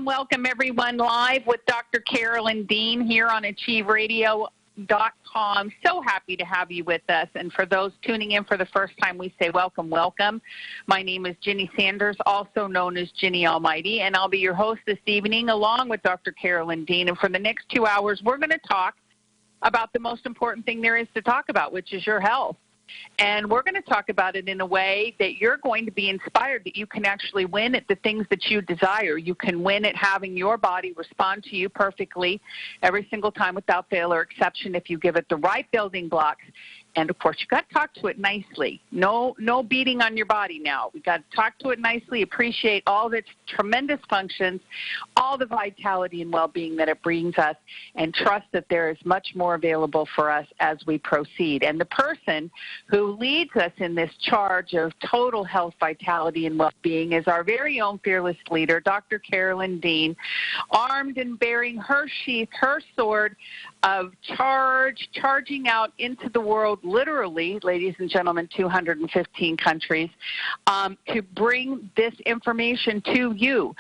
welcome everyone live with Dr. Carolyn Dean here on AchieveRadio.com. So happy to have you with us. And for those tuning in for the first time, we say welcome, welcome. My name is Ginny Sanders, also known as Ginny Almighty, and I'll be your host this evening along with Dr. Carolyn Dean. And for the next 2 hours, we're going to talk about the most important thing there is to talk about, which is your health. And we're going to talk about it in a way that you're going to be inspired that you can actually win at the things that you desire. You can win at having your body respond to you perfectly every single time without fail or exception if you give it the right building blocks. And, of course, you've got to talk to it nicely. No beating on your body now. We've got to talk to it nicely, appreciate all its tremendous functions, all the vitality and well-being that it brings us, and trust that there is much more available for us as we proceed. And the person who leads us in this charge of total health, vitality, and well-being is our very own fearless leader, Dr. Carolyn Dean, armed and bearing her sheath, her sword of charging out into the world, literally, ladies and gentlemen, 215 countries, to bring this information to you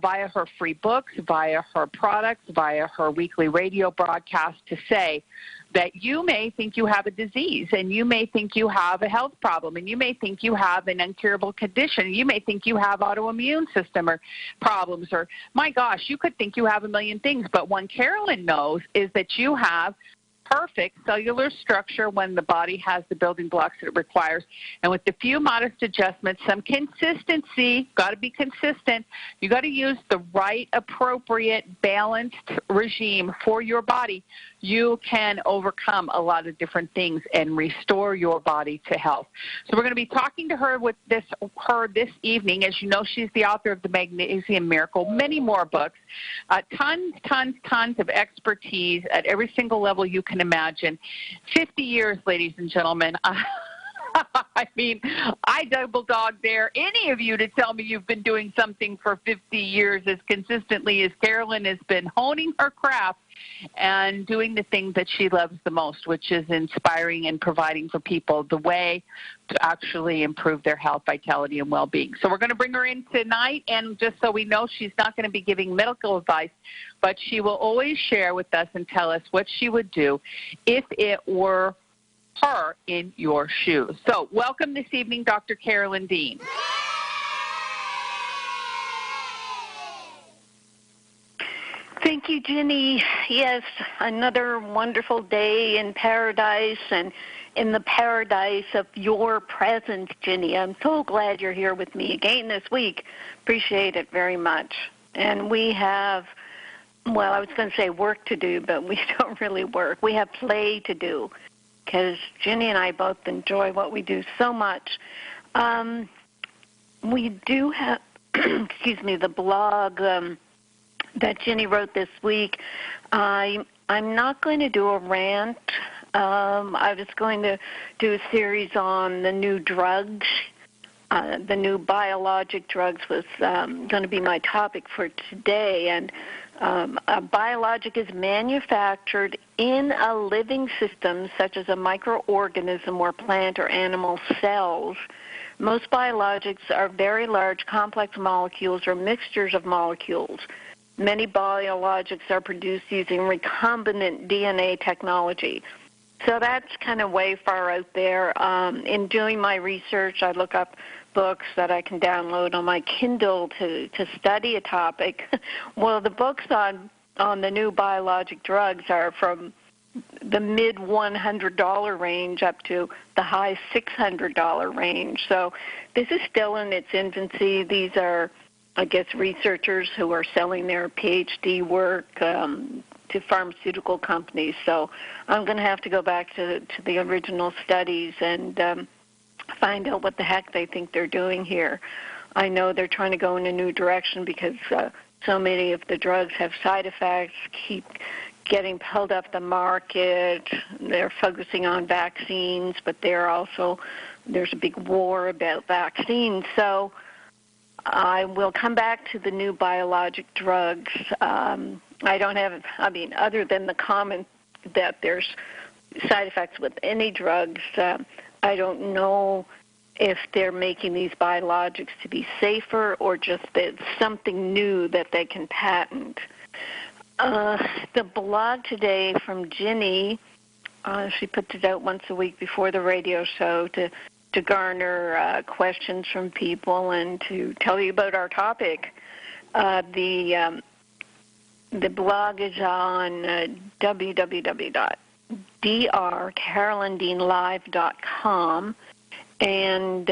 via her free books, via her products, via her weekly radio broadcast to say that you may think you have a disease, and you may think you have a health problem, and you may think you have an incurable condition. You may think you have autoimmune system or problems, or, my gosh, you could think you have a million things. But what Carolyn knows is that you have perfect cellular structure when the body has the building blocks that it requires. And with a few modest adjustments, some consistency, got to be consistent. You got to use the right, appropriate, balanced regime for your body. You can overcome a lot of different things and restore your body to health. So we're going to be talking to her this evening. As you know, she's the author of the Magnesium Miracle, many more books, tons of expertise at every single level you can imagine. 50 years, ladies and gentlemen. I mean, I double dog dare any of you to tell me you've been doing something for 50 years as consistently as Carolyn has been honing her craft and doing the thing that she loves the most, which is inspiring and providing for people the way to actually improve their health, vitality, and well-being. So we're going to bring her in tonight, and just so we know, she's not going to be giving medical advice, but she will always share with us and tell us what she would do if it were her in your shoes. So welcome this evening, Dr. Carolyn Dean. Thank you, Ginny. Yes, another wonderful day in paradise and in the paradise of your presence, Ginny. I'm so glad you're here with me again this week. Appreciate it very much. And we have, well, I was going to say work to do, but we don't really work. We have play to do because Ginny and I both enjoy what we do so much. We do have, the blog that Ginny wrote this week. I'm not going to do a rant. I was going to do a series on the new drugs. The new biologic drugs was going to be my topic for today. And a biologic is manufactured in a living system, such as a microorganism or plant or animal cells. Most biologics are very large, complex molecules or mixtures of molecules. Many biologics are produced using recombinant DNA technology. So that's kind of way far out there. In doing my research, I look up books that I can download on my Kindle to study a topic. Well, the books on the new biologic drugs are from the mid-$100 range up to the high $600 range. So this is still in its infancy. These are, I guess, researchers who are selling their PhD work to pharmaceutical companies. So I'm going to have to go back to the original studies and find out what the heck they think they're doing here. I know they're trying to go in a new direction because so many of the drugs have side effects, keep getting pulled off the market. They're focusing on vaccines, but there's a big war about vaccines. So I will come back to the new biologic drugs. Other than the comment that there's side effects with any drugs, I don't know if they're making these biologics to be safer or just that it's something new that they can patent. The blog today from Ginny, she puts it out once a week before the radio show to garner questions from people and to tell you about our topic. The blog is on www.drcarolyndeanlive.com, and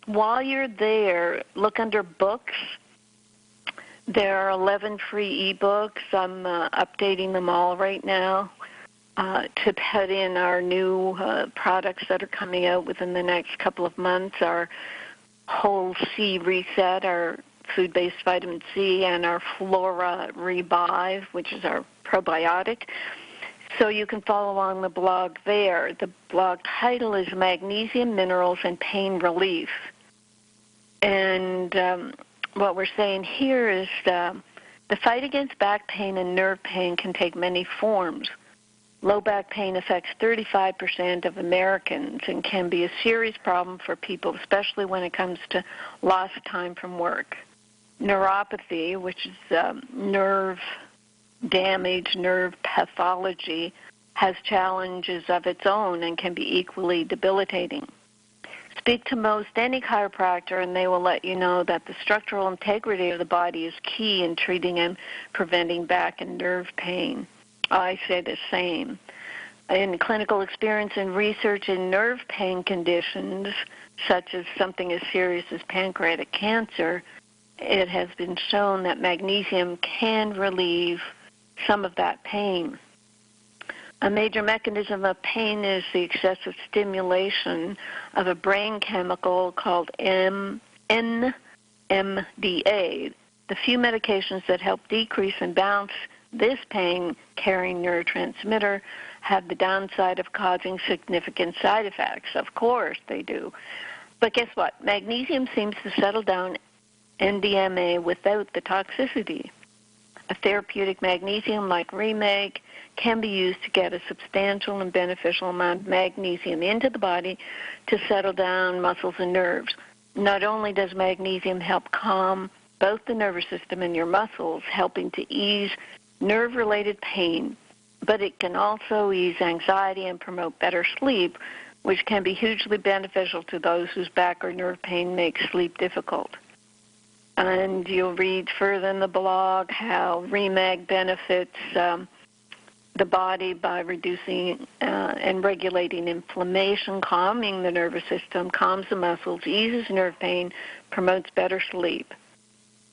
while you're there, look under books. There are 11 free ebooks. I'm updating them all right now to put in our new products that are coming out within the next couple of months, our Whole C Reset, our food-based vitamin C, and our Flora Revive, which is our probiotic. So you can follow along the blog there. The blog title is Magnesium, Minerals, and Pain Relief. And what we're saying here is the fight against back pain and nerve pain can take many forms. Low back pain affects 35% of Americans and can be a serious problem for people, especially when it comes to loss of time from work. Neuropathy, which is nerve damage, nerve pathology, has challenges of its own and can be equally debilitating. Speak to most any chiropractor and they will let you know that the structural integrity of the body is key in treating and preventing back and nerve pain. I say the same. In clinical experience and research in nerve pain conditions, such as something as serious as pancreatic cancer, it has been shown that magnesium can relieve some of that pain. A major mechanism of pain is the excessive stimulation of a brain chemical called NMDA. The few medications that help decrease and balance this pain-carrying neurotransmitter have the downside of causing significant side effects. Of course they do. But guess what? Magnesium seems to settle down NDMA without the toxicity. A therapeutic magnesium like Remag can be used to get a substantial and beneficial amount of magnesium into the body to settle down muscles and nerves. Not only does magnesium help calm both the nervous system and your muscles, helping to ease nerve-related pain, but it can also ease anxiety and promote better sleep, which can be hugely beneficial to those whose back or nerve pain makes sleep difficult. And you'll read further in the blog how Remag benefits the body by reducing and regulating inflammation, calming the nervous system, calms the muscles, eases nerve pain, promotes better sleep.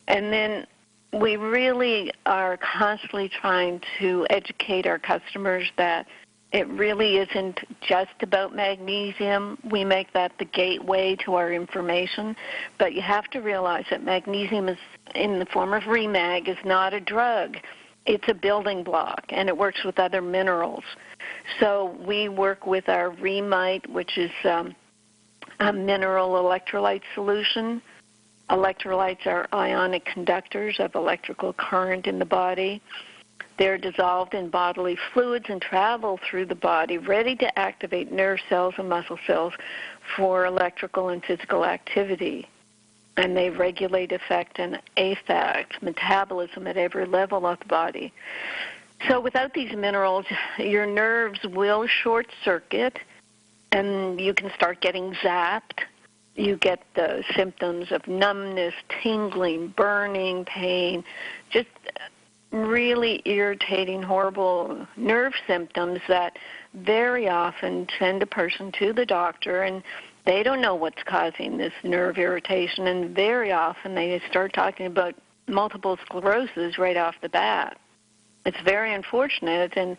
And then we really are constantly trying to educate our customers that it really isn't just about magnesium. We make that the gateway to our information, but you have to realize that magnesium is in the form of Remag is not a drug. It's a building block, and it works with other minerals. So we work with our Remite, which is a mineral electrolyte solution. Electrolytes are ionic conductors of electrical current in the body. They're dissolved in bodily fluids and travel through the body, ready to activate nerve cells and muscle cells for electrical and physical activity. And they regulate effect and affect metabolism at every level of the body. So without these minerals, your nerves will short-circuit, and you can start getting zapped. You get the symptoms of numbness, tingling, burning, pain, just really irritating, horrible nerve symptoms that very often send a person to the doctor, and they don't know what's causing this nerve irritation, and very often they start talking about multiple sclerosis right off the bat. It's very unfortunate, and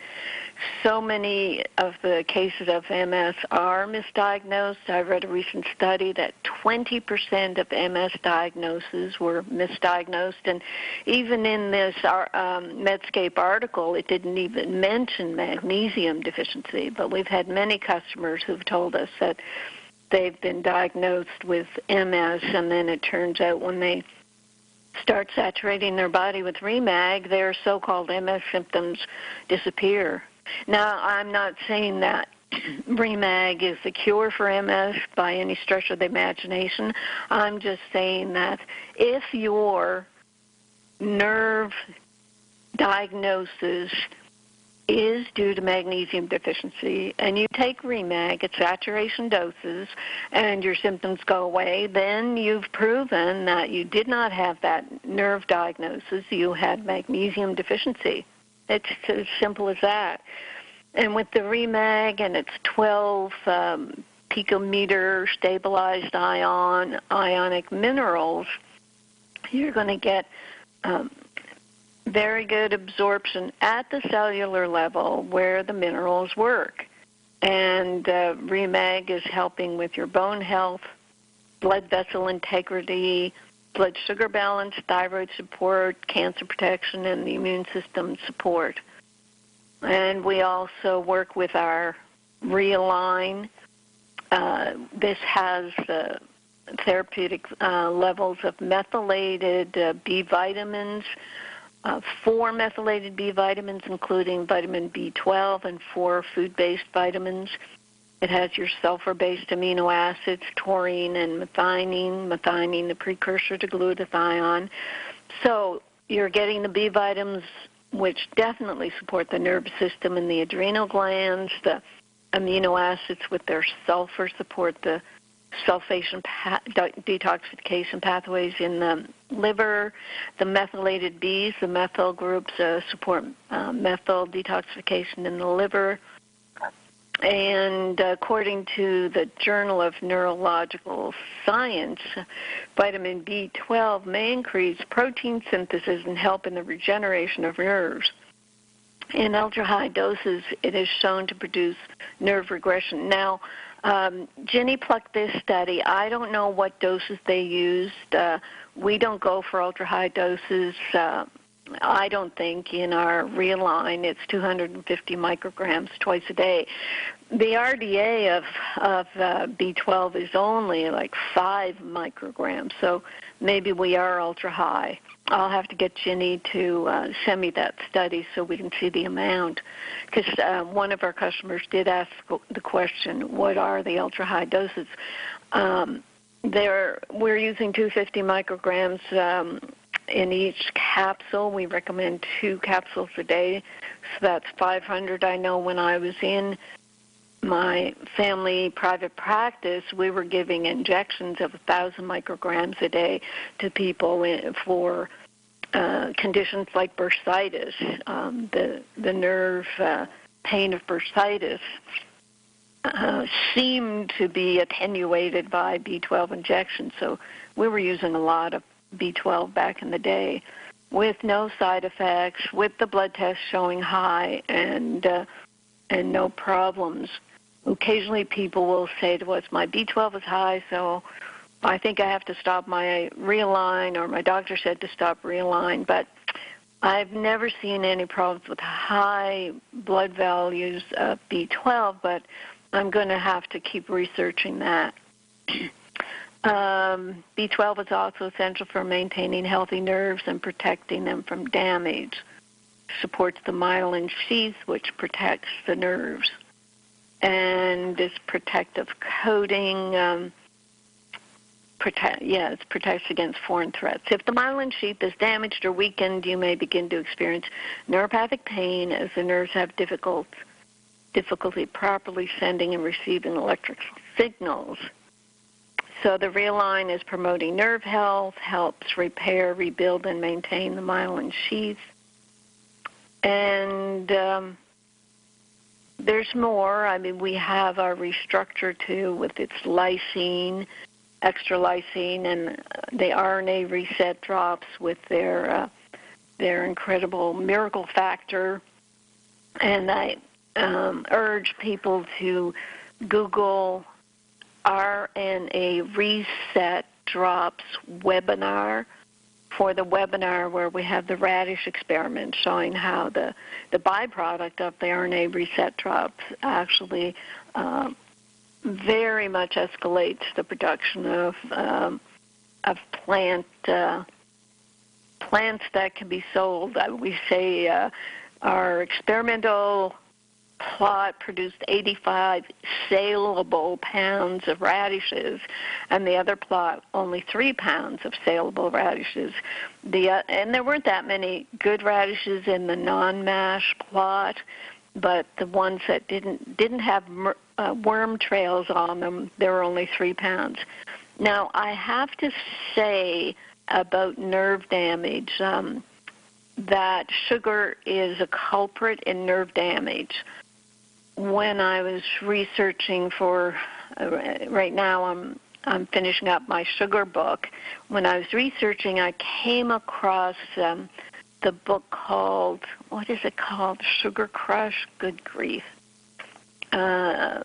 so many of the cases of MS are misdiagnosed. I read a recent study that 20% of MS diagnoses were misdiagnosed, and even in this Medscape article, it didn't even mention magnesium deficiency, but we've had many customers who've told us that they've been diagnosed with MS, and then it turns out when they start saturating their body with Remag, their so-called MS symptoms disappear. Now, I'm not saying that REMAG is the cure for MS by any stretch of the imagination. I'm just saying that if your nerve diagnosis is due to magnesium deficiency and you take REMAG at saturation doses and your symptoms go away, then you've proven that you did not have that nerve diagnosis. You had magnesium deficiency. It's as simple as that. And with the REMAG and its 12 picometer stabilized ionic minerals, you're going to get very good absorption at the cellular level where the minerals work. And REMAG is helping with your bone health, blood vessel integrity, blood sugar balance, thyroid support, cancer protection, and the immune system support. And we also work with our Realign. This has therapeutic levels of methylated B vitamins, 4 methylated B vitamins, including vitamin B12 and 4 food-based vitamins. It has your sulfur-based amino acids, taurine and methionine, the precursor to glutathione. So you're getting the B vitamins, which definitely support the nervous system and the adrenal glands. The amino acids with their sulfur support the sulfation detoxification pathways in the liver. The methylated Bs, the methyl groups, support methyl detoxification in the liver. And according to the Journal of Neurological Science, vitamin B12 may increase protein synthesis and help in the regeneration of nerves. In ultra-high doses, it is shown to produce nerve regression. Now, Ginny plucked this study. I don't know what doses they used. We don't go for ultra-high doses. I don't think in our Realign it's 250 micrograms twice a day. The RDA of B12 is only like 5 micrograms, so maybe we are ultra-high. I'll have to get Ginny to send me that study so we can see the amount, because one of our customers did ask the question, what are the ultra-high doses? We're using 250 micrograms in each capsule. We recommend 2 capsules a day, so that's 500. I know when I was in my family private practice, we were giving injections of 1,000 micrograms a day to people for conditions like bursitis, the nerve pain of bursitis seemed to be attenuated by B12 injections. So we were using a lot of B12 back in the day with no side effects, with the blood test showing high and no problems. Occasionally people will say to us, my B12 is high, so I think I have to stop my Realign, or my doctor said to stop Realign, but I've never seen any problems with high blood values of B12, but I'm going to have to keep researching that. B12 is also essential for maintaining healthy nerves and protecting them from damage. Supports the myelin sheath, which protects the nerves. And its protective coating, it protects against foreign threats. If the myelin sheath is damaged or weakened, you may begin to experience neuropathic pain as the nerves have difficulty properly sending and receiving electric signals. So the Realign is promoting nerve health, helps repair, rebuild, and maintain the myelin sheath. And there's more. I mean, we have our Restructure too with its lysine, extra lysine, and the RNA reset drops with their incredible miracle factor. And I urge people to Google RNA reset drops webinar for the webinar where we have the radish experiment showing how the byproduct of the RNA reset drops actually very much escalates the production of plants that can be sold. We say are experimental plot produced 85 saleable pounds of radishes, and the other plot only 3 pounds of saleable radishes. And there weren't that many good radishes in the non-mash plot, but the ones that didn't have worm trails on them, there were only 3 pounds. Now, I have to say about nerve damage, that sugar is a culprit in nerve damage. When I was researching for, right now I'm finishing up my sugar book. When I was researching, I came across the book called, what is it called? Sugar Crush? Good grief. Yes,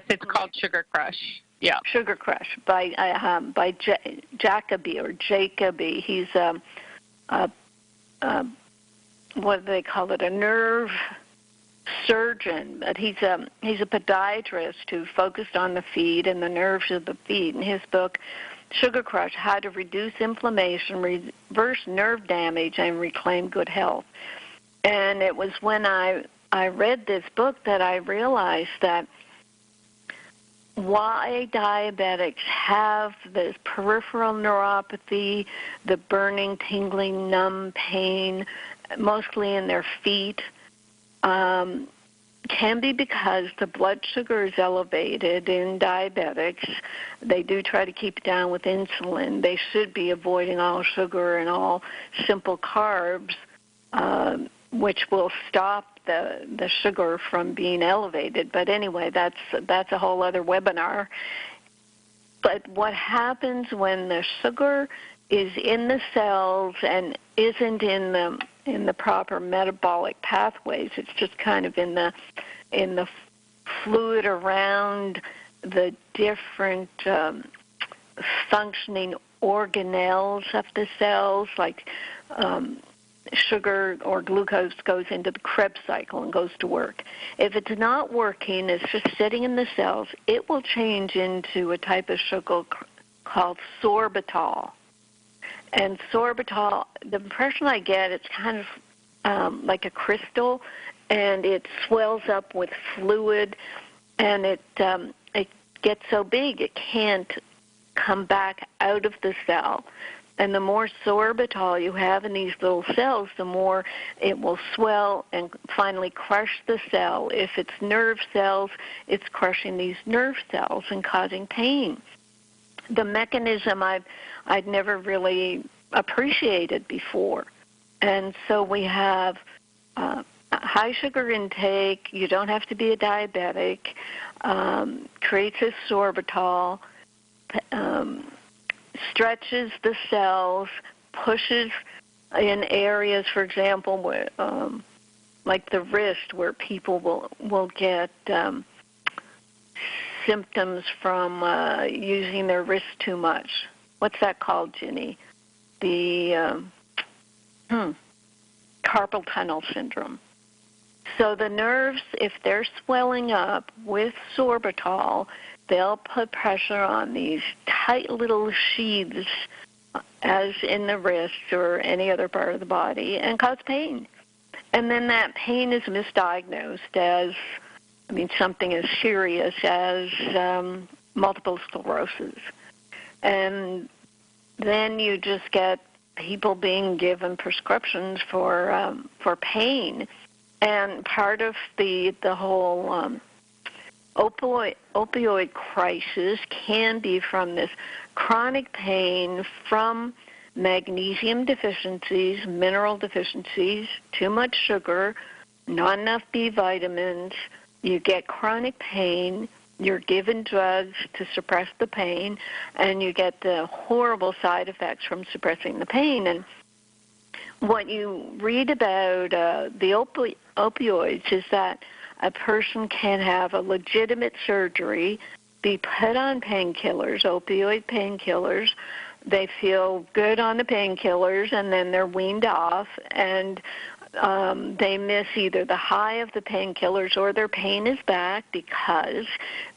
it's called Sugar Crush. Yeah. Sugar Crush by Jacoby. He's what do they call it? A nerve surgeon, but he's a podiatrist who focused on the feet and the nerves of the feet. In his book, Sugar Crush: How to Reduce Inflammation, Reverse Nerve Damage, and Reclaim Good Health. And it was when I read this book that I realized that why diabetics have this peripheral neuropathy, the burning, tingling, numb pain, mostly in their feet, can be because the blood sugar is elevated in diabetics. They do try to keep it down with insulin. They should be avoiding all sugar and all simple carbs, which will stop the sugar from being elevated. But anyway, that's a whole other webinar. But what happens when the sugar is in the cells and isn't in the proper metabolic pathways? It's just kind of in the fluid around the different functioning organelles of the cells, like sugar or glucose goes into the Krebs cycle and goes to work. If it's not working, it's just sitting in the cells, it will change into a type of sugar called sorbitol. And sorbitol, the impression I get, it's kind of like a crystal, and it swells up with fluid, and it gets so big it can't come back out of the cell. And the more sorbitol you have in these little cells, the more it will swell and finally crush the cell. If it's nerve cells, it's crushing these nerve cells and causing pain. The mechanism I'd never really appreciated before. And so we have high sugar intake. You don't have to be a diabetic. Creates this sorbitol. Stretches the cells, pushes in areas, for example, where, like the wrist, where people will get symptoms from using their wrist too much. What's that called, Ginny? The carpal tunnel syndrome. So the nerves, if they're swelling up with sorbitol, they'll put pressure on these tight little sheaths, as in the wrist or any other part of the body, and cause pain. And then that pain is misdiagnosed as, something as serious as multiple sclerosis. And then you just get people being given prescriptions for pain. And part of the whole opioid crisis can be from this chronic pain from magnesium deficiencies, mineral deficiencies, too much sugar, not enough B vitamins. You get chronic pain, you're given drugs to suppress the pain, and you get the horrible side effects from suppressing the pain. And what you read about the opioids is that a person can have a legitimate surgery, be put on painkillers, opioid painkillers. They feel good on the painkillers, and then they're weaned off, and they miss either the high of the painkillers or their pain is back because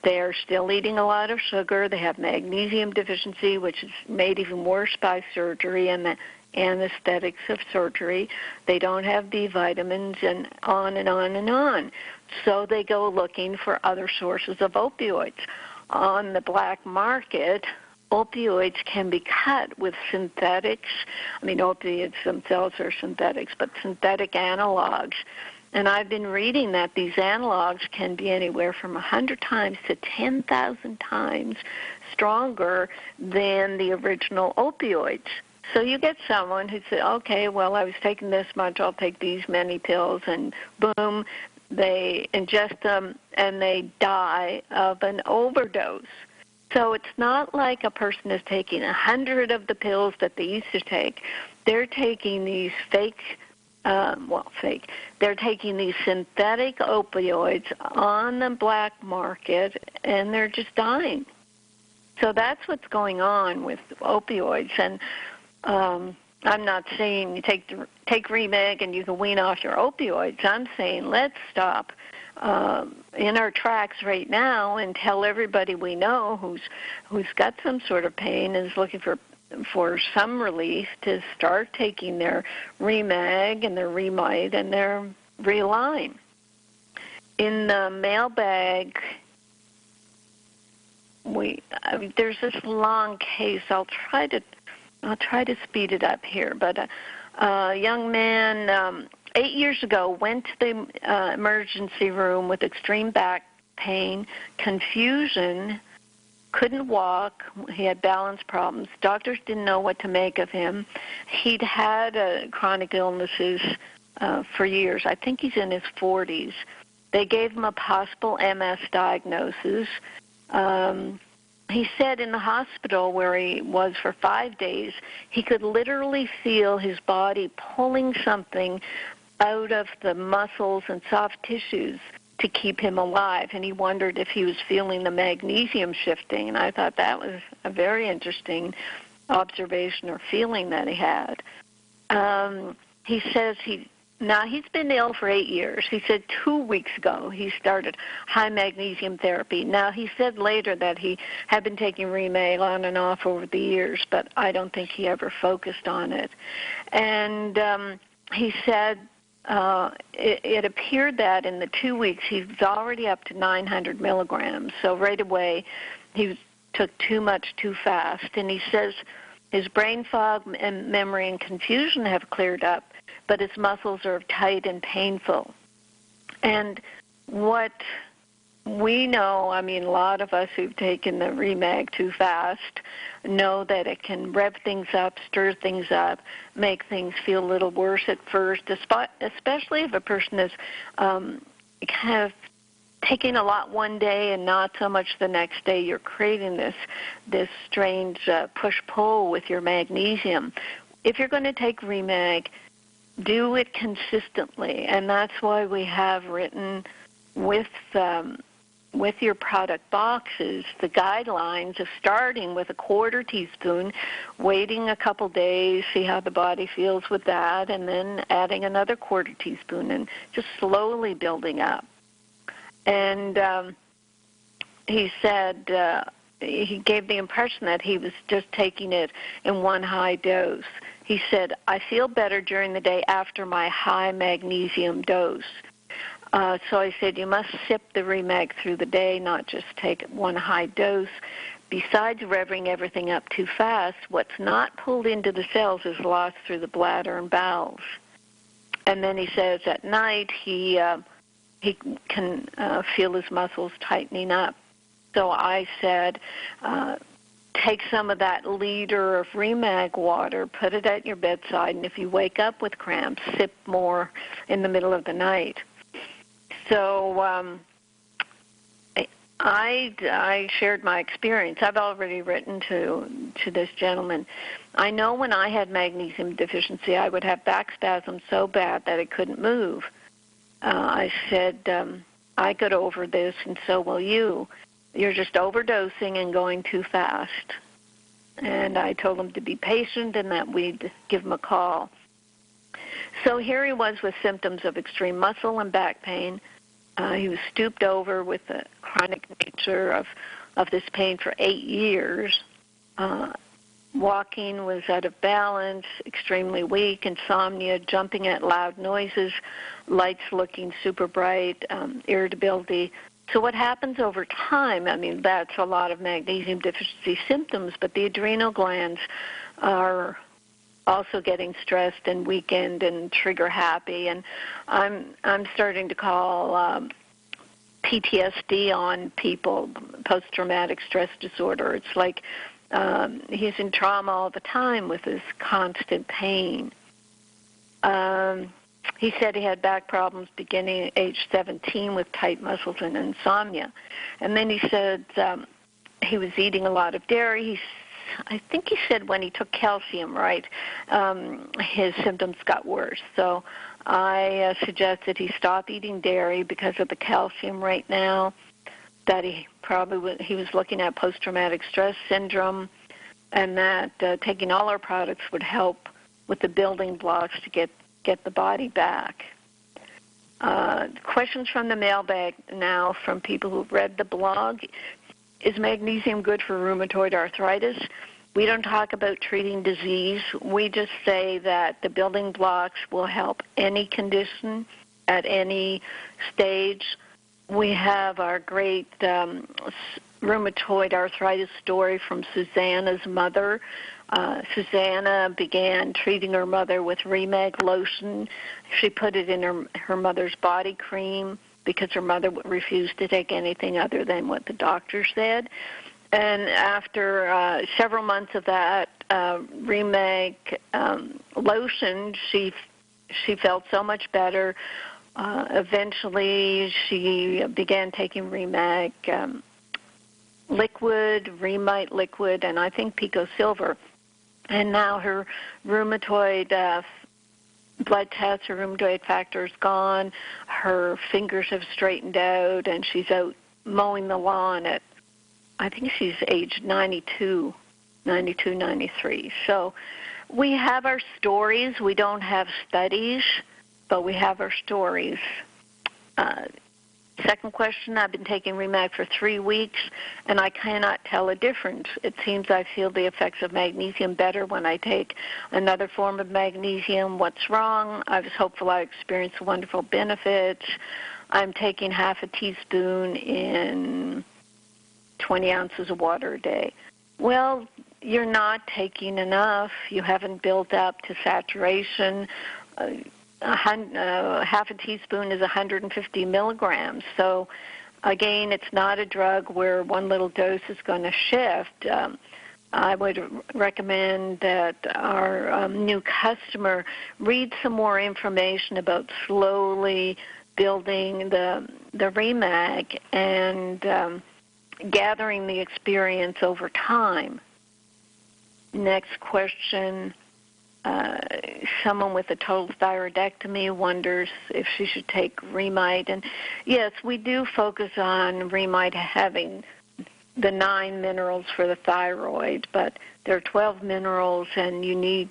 they're still eating a lot of sugar. They have magnesium deficiency, which is made even worse by surgery and the anesthetics of surgery. They don't have B vitamins, and on and on and on. So they go looking for other sources of opioids. On the black market, opioids can be cut with synthetics. I mean, opioids themselves are synthetics, but synthetic analogs. And I've been reading that these analogs can be anywhere from 100 times to 10,000 times stronger than the original opioids. So you get someone who says, okay, well, I was taking this much, I'll take these many pills, and boom, they ingest them and they die of an overdose. So it's not like a person is taking 100 of the pills that they used to take. They're taking these they're taking these synthetic opioids on the black market, and they're just dying. So that's what's going on with opioids. And I'm not saying you take Remag and you can wean off your opioids. I'm saying let's stop in our tracks right now and tell everybody we know who's got some sort of pain and is looking for some relief to start taking their Remag and their Remite and their Reline. In the mailbag, there's this long case. I'll try to speed it up here. But a young man 8 years ago went to the emergency room with extreme back pain, confusion, couldn't walk. He had balance problems. Doctors didn't know what to make of him. He'd had chronic illnesses for years. I think he's in his 40s. They gave him a possible MS diagnosis. He said in the hospital where he was for 5 days, he could literally feel his body pulling something out of the muscles and soft tissues to keep him alive, and he wondered if he was feeling the magnesium shifting, and I thought that was a very interesting observation or feeling that he had. He says he's been ill for 8 years. He said 2 weeks ago he started high magnesium therapy. Now, he said later that he had been taking Remag on and off over the years, but I don't think he ever focused on it. And he said it appeared that in the 2 weeks he was already up to 900 milligrams. So right away he took too much too fast. And he says his brain fog and memory and confusion have cleared up, but his muscles are tight and painful. And what we know, I mean, a lot of us who've taken the Remag too fast know that it can rev things up, stir things up, make things feel a little worse at first, especially if a person is kind of taking a lot one day and not so much the next day. You're creating this strange push-pull with your magnesium. If you're going to take Remag, do it consistently, and that's why we have written with your product boxes the guidelines of starting with a quarter teaspoon, waiting a couple days, see how the body feels with that, and then adding another quarter teaspoon and just slowly building up. And he said he gave the impression that he was just taking it in one high dose. He said, I feel better during the day after my high magnesium dose. So I said, you must sip the Remag through the day, not just take one high dose. Besides revving everything up too fast, what's not pulled into the cells is lost through the bladder and bowels. And then he says at night he can feel his muscles tightening up. So I said, take some of that liter of Remag water, put it at your bedside, and if you wake up with cramps, sip more in the middle of the night. So I shared my experience. I've already written to this gentleman. I know when I had magnesium deficiency, I would have back spasms so bad that I couldn't move. I said, I got over this, and so will you. You're just overdosing and going too fast. And I told him to be patient and that we'd give him a call. So here he was with symptoms of extreme muscle and back pain. He was stooped over with the chronic nature of this pain for 8 years. walking was out of balance, extremely weak, insomnia, jumping at loud noises, lights looking super bright, irritability. So what happens over time, I mean, that's a lot of magnesium deficiency symptoms, but the adrenal glands are also getting stressed and weakened and trigger happy. And I'm starting to call PTSD on people, post-traumatic stress disorder. It's like he's in trauma all the time with this constant pain. He said he had back problems beginning at age 17 with tight muscles and insomnia. And then he said he was eating a lot of dairy. I think he said when he took calcium, right, his symptoms got worse. So I suggested he stop eating dairy because of the calcium right now, that he was looking at post-traumatic stress syndrome, and that taking all our products would help with the building blocks to get the body back. Questions from the mailbag now from people who've read the blog. Is magnesium good for rheumatoid arthritis? We don't talk about treating disease. We just say that the building blocks will help any condition at any stage. We have our great rheumatoid arthritis story from Susanna's mother. Susanna began treating her mother with Remag lotion. She put it in her mother's body cream because her mother refused to take anything other than what the doctor said. And after several months of that Remag lotion, she felt so much better. Eventually, she began taking Remag liquid, Remite liquid, and I think Pico Silver. And now her rheumatoid blood test, her rheumatoid factor is gone. Her fingers have straightened out, and she's out mowing the lawn at, I think she's age 92, 93. So we have our stories. We don't have studies, but we have our stories. Second question, I've been taking Remag for 3 weeks, and I cannot tell a difference. It seems I feel the effects of magnesium better when I take another form of magnesium. What's wrong? I was hopeful I experienced wonderful benefits. I'm taking half a teaspoon in 20 ounces of water a day. Well, you're not taking enough. You haven't built up to saturation. Half a teaspoon is 150 milligrams. So, again, it's not a drug where one little dose is going to shift. I would recommend that our new customer read some more information about slowly building the Remag and gathering the experience over time. Next question. Someone with a total thyroidectomy wonders if she should take Remite. And yes, we do focus on Remite having the 9 minerals for the thyroid, but there are 12 minerals, and you need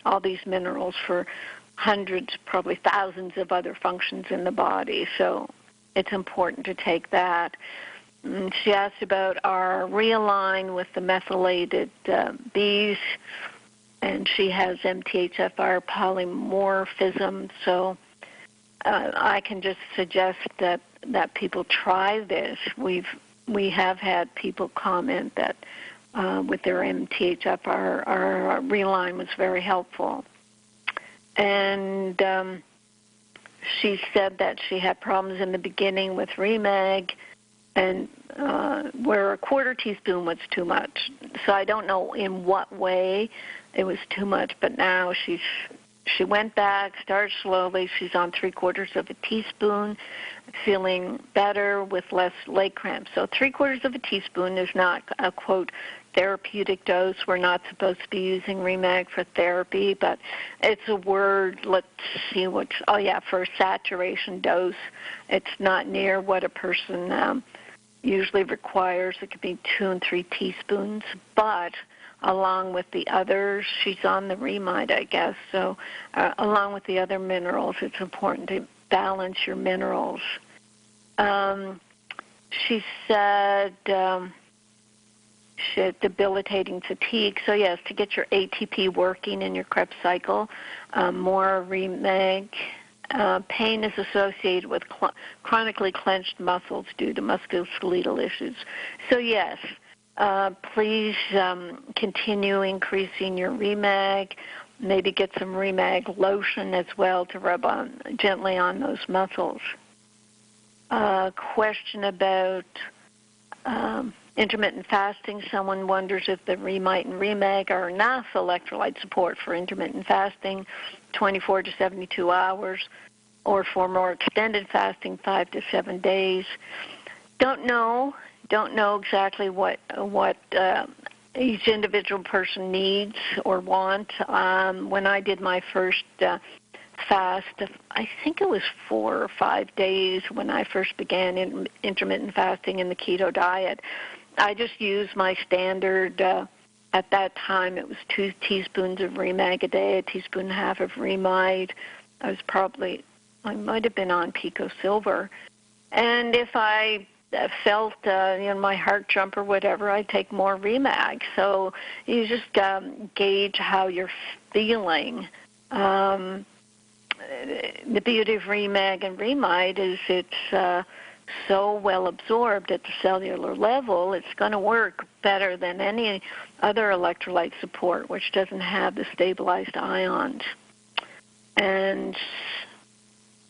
all these minerals for hundreds, probably thousands of other functions in the body. So it's important to take that. And she asked about our Realign with the methylated Bs. And she has MTHFR polymorphism, so I can just suggest that people try this. We have had people comment that with their MTHFR, our Realign was very helpful. And she said that she had problems in the beginning with Remag, and where a quarter teaspoon was too much. So I don't know in what way it was too much, but now she went back, started slowly. She's on 3/4 of a teaspoon, feeling better with less leg cramps. So 3/4 of a teaspoon is not a, quote, therapeutic dose. We're not supposed to be using Remag for therapy, but it's a word. Let's see for a saturation dose. It's not near what a person usually requires. It could be 2 and 3 teaspoons, but along with the others, she's on the Remite, I guess. So along with the other minerals, it's important to balance your minerals. She said debilitating fatigue. So yes, to get your ATP working in your Krebs cycle, more REMAG. Pain is associated with chronically clenched muscles due to musculoskeletal issues. So yes, please continue increasing your REMAG. Maybe get some REMAG lotion as well to rub on gently on those muscles. Question about intermittent fasting. Someone wonders if the Remite and REMAG are enough electrolyte support for intermittent fasting, 24 to 72 hours, or for more extended fasting, 5 to 7 days. Don't know exactly what each individual person needs or want. When I did my first fast, I think it was 4 or 5 days when I first began intermittent fasting in the keto diet. I just used my standard, at that time it was 2 teaspoons of REMAG a day, a teaspoon and a half of Remite. I might have been on Pico Silver. And if I felt my heart jump or whatever, I'd take more REMAG. So you just gauge how you're feeling. The beauty of REMAG and Remite is it's so well absorbed at the cellular level, it's going to work better than any other electrolyte support, which doesn't have the stabilized ions. And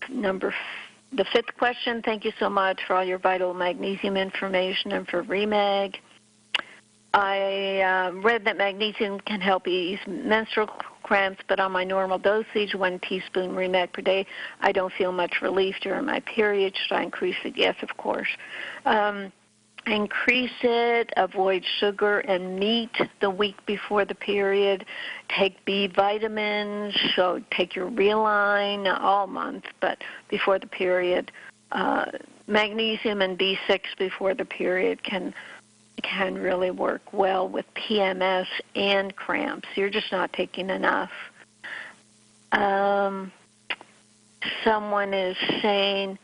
the fifth question, thank you so much for all your vital magnesium information and for REMAG. I read that magnesium can help ease menstrual cramps, but on my normal dosage, 1 teaspoon REMAG per day, I don't feel much relief during my period. Should I increase it? Yes, of course. Increase it, avoid sugar and meat the week before the period. Take B vitamins, so take your Realign all month, but before the period. Magnesium and B6 before the period can really work well with PMS and cramps. You're just not taking enough. Someone is saying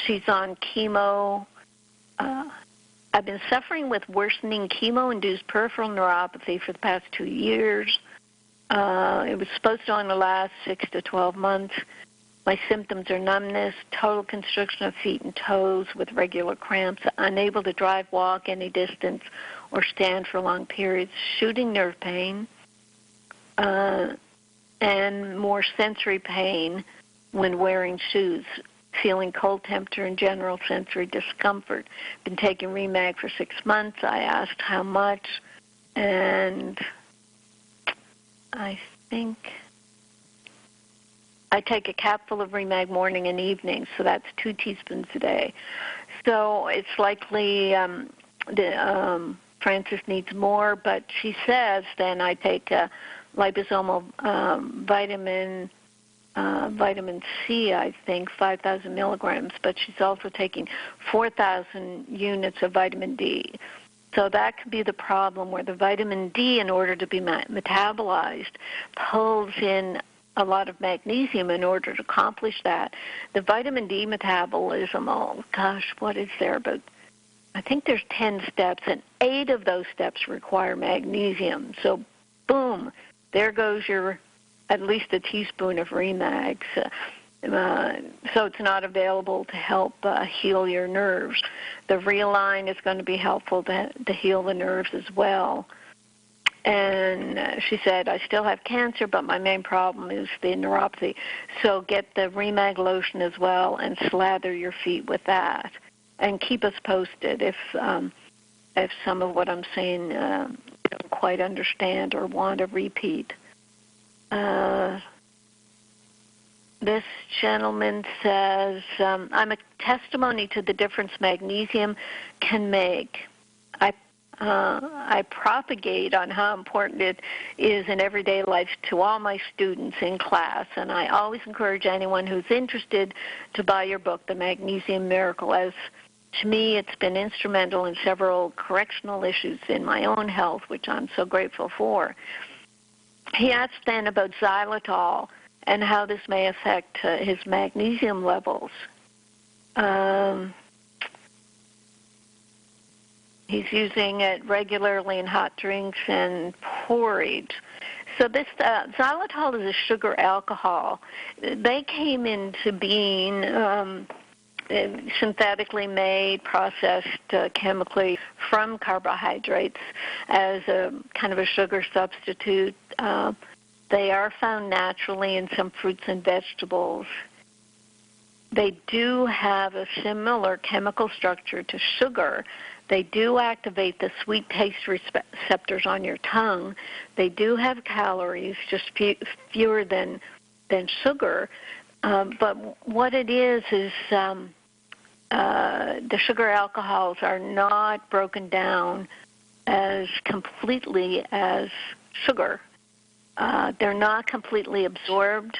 she's on chemo. I've been suffering with worsening chemo-induced peripheral neuropathy for the past 2 years. It was supposed to only last 6 to 12 months. My symptoms are numbness, total constriction of feet and toes with regular cramps, unable to drive, walk any distance, or stand for long periods, shooting nerve pain, and more sensory pain when wearing shoes, feeling cold temperature and general sensory discomfort. Been taking REMAG for 6 months. I asked how much, and I think I take a capful of REMAG morning and evening, so that's 2 teaspoons a day. So it's likely Frances needs more, but she says then I take liposomal vitamin C, I think, 5,000 milligrams, but she's also taking 4,000 units of vitamin D. So that could be the problem, where the vitamin D, in order to be metabolized, pulls in a lot of magnesium in order to accomplish that. The vitamin D metabolism, oh gosh, what is there? But I think there's 10 steps, and 8 of those steps require magnesium. So boom, there goes your at least a teaspoon of REMAG. So it's not available to help heal your nerves. The Realign is going to be helpful to heal the nerves as well. And she said, I still have cancer, but my main problem is the neuropathy. So get the REMAG lotion as well and slather your feet with that. And keep us posted if some of what I'm saying don't quite understand or want a repeat. This gentleman says, I'm a testimony to the difference magnesium can make. I propagate on how important it is in everyday life to all my students in class, and I always encourage anyone who's interested to buy your book, The Magnesium Miracle, as to me it's been instrumental in several correctional issues in my own health, which I'm so grateful for. He asked then about xylitol and how this may affect his magnesium levels. He's using it regularly in hot drinks and porridge. So this xylitol is a sugar alcohol. They came into being synthetically made, processed chemically from carbohydrates as a kind of a sugar substitute. They are found naturally in some fruits and vegetables. They do have a similar chemical structure to sugar. They do activate the sweet taste receptors on your tongue. They do have calories, just fewer than sugar. But what it is the sugar alcohols are not broken down as completely as sugar. They're not completely absorbed,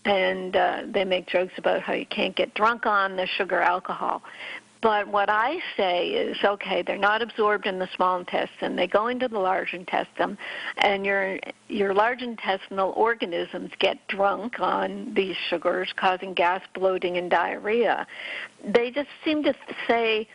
and they make jokes about how you can't get drunk on the sugar alcohol. But what I say is, okay, they're not absorbed in the small intestine. They go into the large intestine, and your large intestinal organisms get drunk on these sugars, causing gas, bloating, and diarrhea. They just seem to say,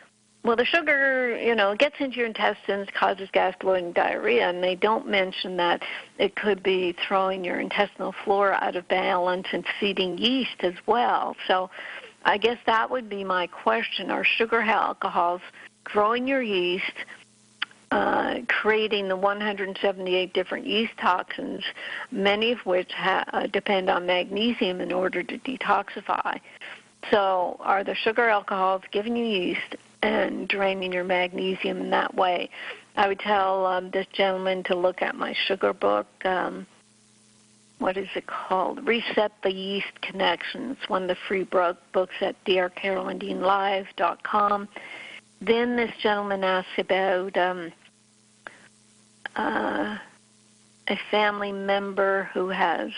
well, the sugar, it gets into your intestines, causes gas, bloating, diarrhea, and they don't mention that it could be throwing your intestinal flora out of balance and feeding yeast as well. So I guess that would be my question. Are sugar alcohols growing your yeast, creating the 178 different yeast toxins, many of which depend on magnesium in order to detoxify? So are the sugar alcohols giving you yeast and draining your magnesium in that way? I would tell this gentleman to look at my sugar book. What is it called? Reset the Yeast Connection. It's one of the free books at drcarolyndeanlive.com. Then this gentleman asks about a family member who has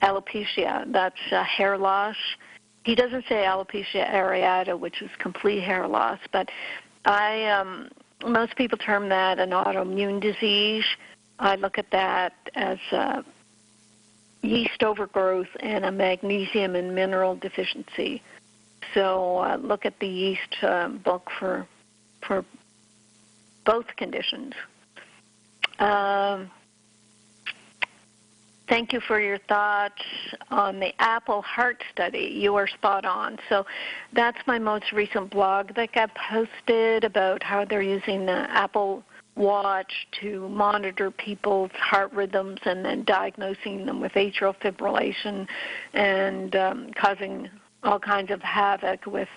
alopecia. That's hair loss. He doesn't say alopecia areata, which is complete hair loss, but most people term that an autoimmune disease. I look at that as yeast overgrowth and a magnesium and mineral deficiency. So look at the yeast book for both conditions. Thank you for your thoughts on the Apple Heart Study. You are spot on. So that's my most recent blog that got posted about how they're using the Apple Watch to monitor people's heart rhythms and then diagnosing them with atrial fibrillation and causing all kinds of havoc with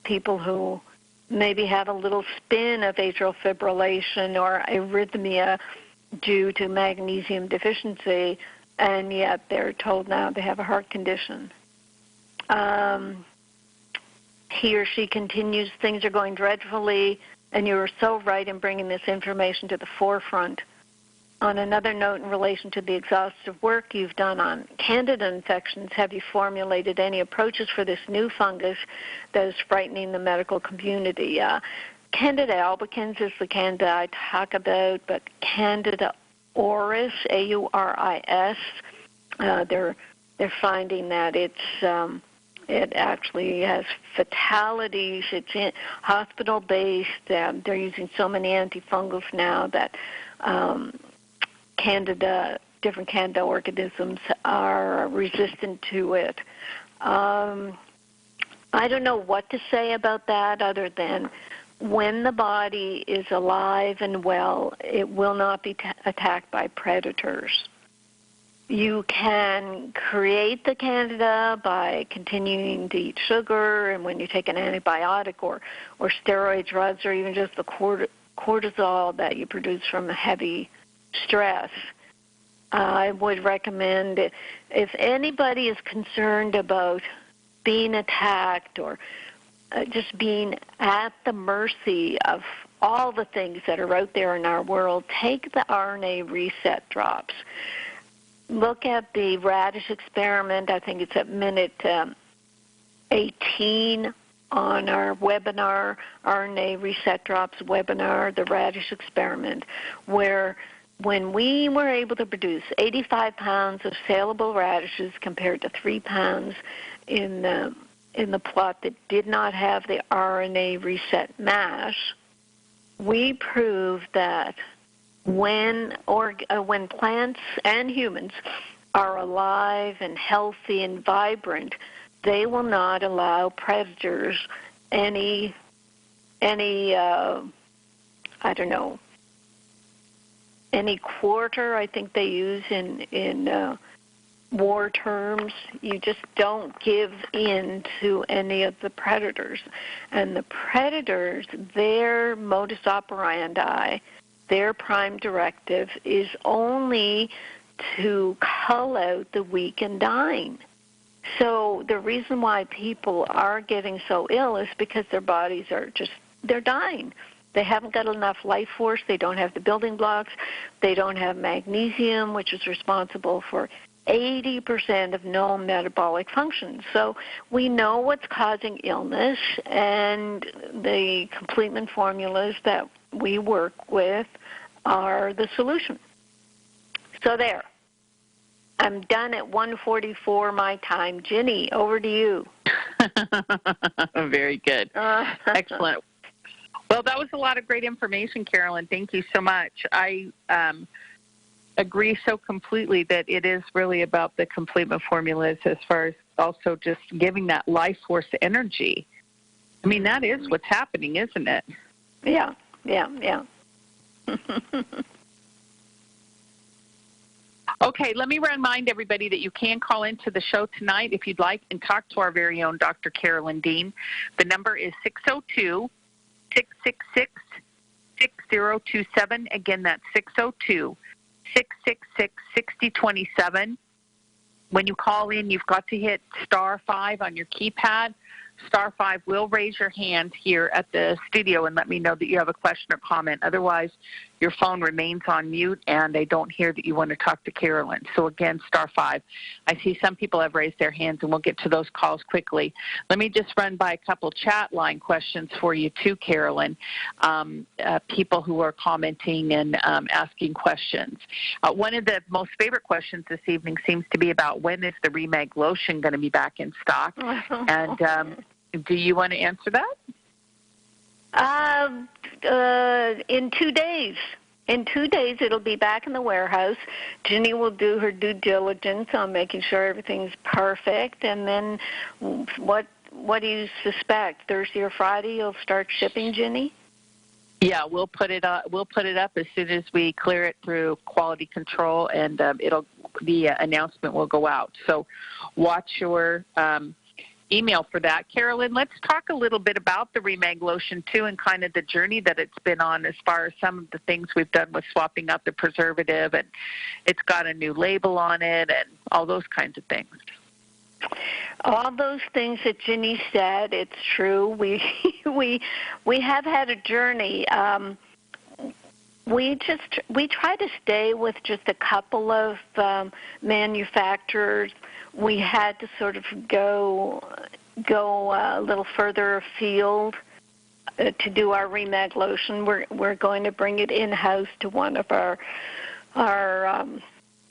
people who maybe have a little spin of atrial fibrillation or arrhythmia due to magnesium deficiency, and yet they're told now they have a heart condition. He or she continues, things are going dreadfully, and you are so right in bringing this information to the forefront. On another note, in relation to the exhaustive work you've done on Candida infections, have you formulated any approaches for this new fungus that is frightening the medical community? Candida albicans is the Candida I talk about, but Candida auris, A-U-R-I-S, they're finding that it actually has fatalities. It's hospital-based. They're using so many antifungals now that different Candida organisms are resistant to it. I don't know what to say about that other than when the body is alive and well, it will not be attacked by predators. You can create the Candida by continuing to eat sugar, and when you take an antibiotic or steroid drugs or even just the cortisol that you produce from heavy stress. I would recommend, if anybody is concerned about being attacked or just being at the mercy of all the things that are out there in our world, take the RNA reset drops. Look at the radish experiment. I think it's at minute 18 on our webinar, RNA Reset Drops webinar, the radish experiment, where when we were able to produce 85 pounds of saleable radishes compared to 3 pounds in the plot that did not have the RNA reset mash, we prove that when plants and humans are alive and healthy and vibrant, they will not allow predators any quarter, I think they use in war terms. You just don't give in to any of the predators. And the predators, their modus operandi, their prime directive is only to cull out the weak and dying. So the reason why people are getting so ill is because their bodies they're dying. They haven't got enough life force. They don't have the building blocks. They don't have magnesium, which is responsible for 80% of known metabolic functions. So we know what's causing illness, and the complement formulas that we work with are the solution. So there. I'm done at 1:44 my time. Ginny, over to you. Very good. Excellent. Well, that was a lot of great information, Carolyn. Thank you so much. I agree so completely that it is really about the complement formulas as far as also just giving that life force energy. I mean, that is what's happening, isn't it? Yeah. Okay, let me remind everybody that you can call into the show tonight if you'd like and talk to our very own Dr. Carolyn Dean. The number is 602-666-6027. Again, that's 602-666-6027. When you call in, you've got to hit *5 on your keypad. *5 will raise your hand here at the studio and let me know that you have a question or comment. Otherwise, your phone remains on mute, and they don't hear that you want to talk to Carolyn. So, again, *5. I see some people have raised their hands, and we'll get to those calls quickly. Let me just run by a couple chat line questions for you, too, Carolyn. People who are commenting and asking questions. One of the most favorite questions this evening seems to be about when is the Remag lotion going to be back in stock? And do you want to answer that? In 2 days. In 2 days, it'll be back in the warehouse. Ginny will do her due diligence on making sure everything's perfect. And then what do you suspect? Thursday or Friday you'll start shipping, Ginny? Yeah, we'll put it up. We'll put it up as soon as we clear it through quality control, and the announcement will go out. So watch your email for that. Carolyn, let's talk a little bit about the Remag lotion, too, and kind of the journey that it's been on as far as some of the things we've done with swapping out the preservative, and it's got a new label on it and all those kinds of things. All those things that Ginny said, it's true. We have had a journey. We try to stay with just a couple of manufacturers. We had to sort of go a little further afield to do our Remag lotion. We're going to bring it in-house to one of our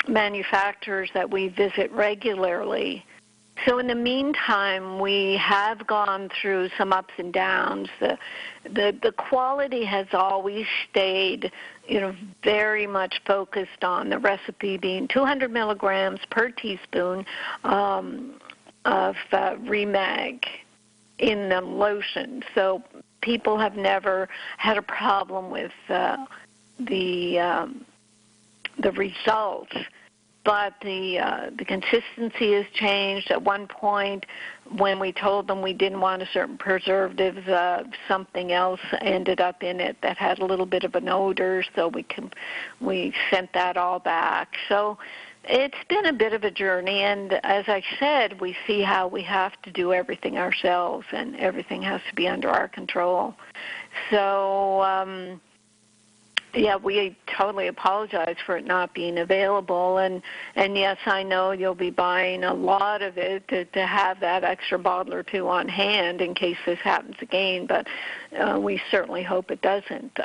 manufacturers that we visit regularly. So in the meantime, we have gone through some ups and downs. The quality has always stayed, very much focused on the recipe being 200 milligrams per teaspoon of Remag in the lotion. So people have never had a problem with the results. But the consistency has changed. At one point, when we told them we didn't want a certain preservative, something else ended up in it that had a little bit of an odor, so we sent that all back. So it's been a bit of a journey, and as I said, we see how we have to do everything ourselves, and everything has to be under our control. So yeah, we totally apologize for it not being available, and yes, I know you'll be buying a lot of it to have that extra bottle or two on hand in case this happens again, but we certainly hope it doesn't.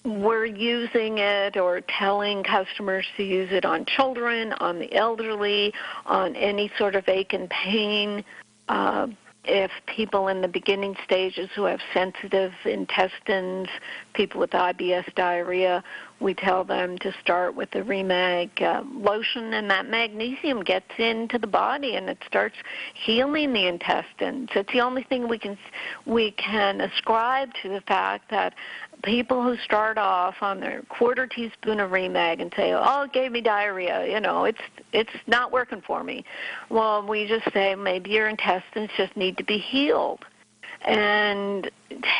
We're using it or telling customers to use it on children, on the elderly, on any sort of ache and pain if people in the beginning stages who have sensitive intestines, people with IBS diarrhea, we tell them to start with the Remag lotion, and that magnesium gets into the body and it starts healing the intestines. It's the only thing we can ascribe to the fact that people who start off on their quarter teaspoon of Remag and say, "Oh, it gave me diarrhea," it's not working for me. Well, we just say maybe your intestines just need to be healed, and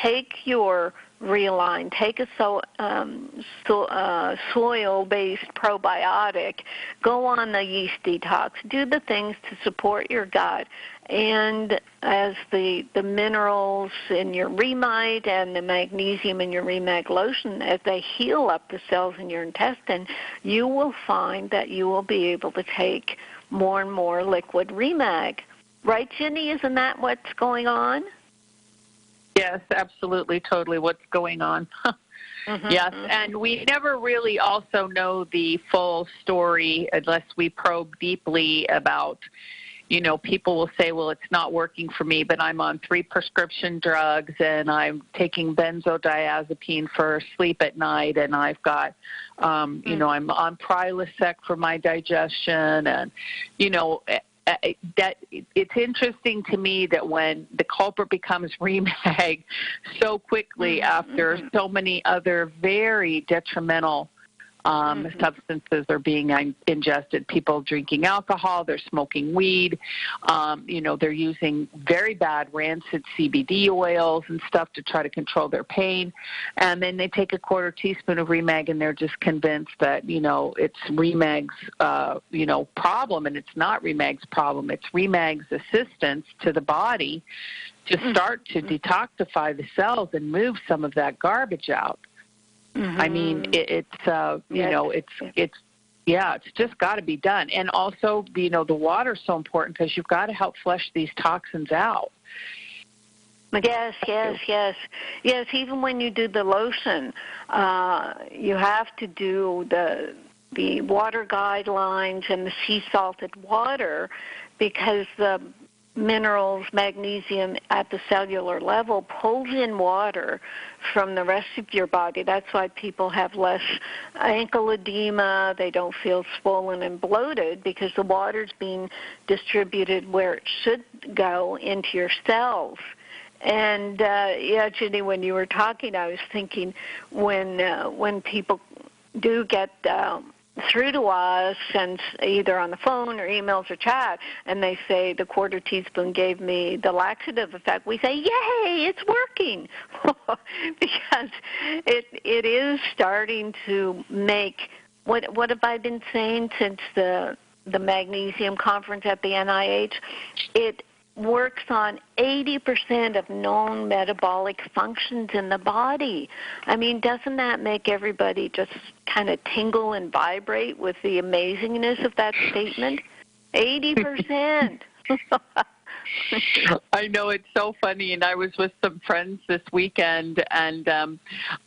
take your Realign, take a soil-based probiotic, go on the yeast detox, do the things to support your gut, and as the minerals in your Remite and the magnesium in your Remag lotion, as they heal up the cells in your intestine, you will find that you will be able to take more and more liquid Remag. Right, Ginny? Isn't that what's going on? Yes, absolutely, totally what's going on. Yes, and we never really also know the full story unless we probe deeply about, people will say, well, it's not working for me, but I'm on 3 prescription drugs and I'm taking benzodiazepine for sleep at night, and I've got, I'm on Prilosec for my digestion, and, that it's interesting to me that when the culprit becomes Remag so quickly after so many other very detrimental substances are being ingested. People drinking alcohol, they're smoking weed, they're using very bad rancid CBD oils and stuff to try to control their pain. And then they take a quarter teaspoon of Remag and they're just convinced that, it's Remag's, problem, and it's not Remag's problem. It's Remag's assistance to the body to start to detoxify the cells and move some of that garbage out. I mean, it's just got to be done. And also, the water's so important because you've got to help flush these toxins out. Yes. Even when you do the lotion, you have to do the water guidelines and the sea salted water, because the minerals, magnesium at the cellular level pulls in water from the rest of your body. That's why people have less ankle edema. They don't feel swollen and bloated, because the water's being distributed where it should go, into your cells. And Ginny, when you were talking, I was thinking when people do get through to us, and either on the phone or emails or chat, and they say the quarter teaspoon gave me the laxative effect, we say, yay, it's working. Because it is starting to make, what have I been saying since the magnesium conference at the NIH? It works on 80% of known metabolic functions in the body. I mean, doesn't that make everybody just kind of tingle and vibrate with the amazingness of that statement? 80%. I know, it's so funny, and I was with some friends this weekend, and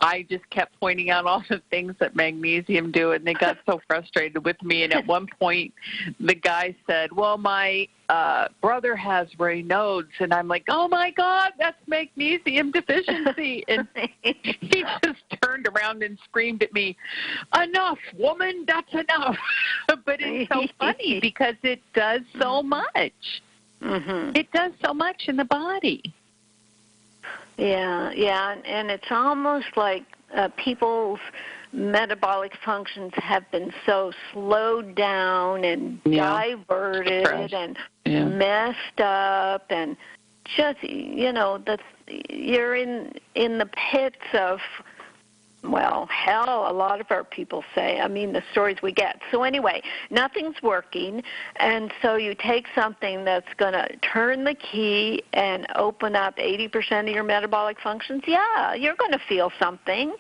I just kept pointing out all the things that magnesium do, and they got so frustrated with me. And at one point, the guy said, well, my brother has Raynaud's, and I'm like, oh my God, that's magnesium deficiency. And he just turned around and screamed at me, enough, woman, that's enough. But it's so funny because it does so much. It does so much in the body. Yeah, and it's almost like people's metabolic functions have been so slowed down and diverted and messed up, and just, you're in the pits of, well, hell, a lot of our people say. I mean, the stories we get. So anyway, nothing's working, and so you take something that's going to turn the key and open up 80% of your metabolic functions. Yeah, you're going to feel something,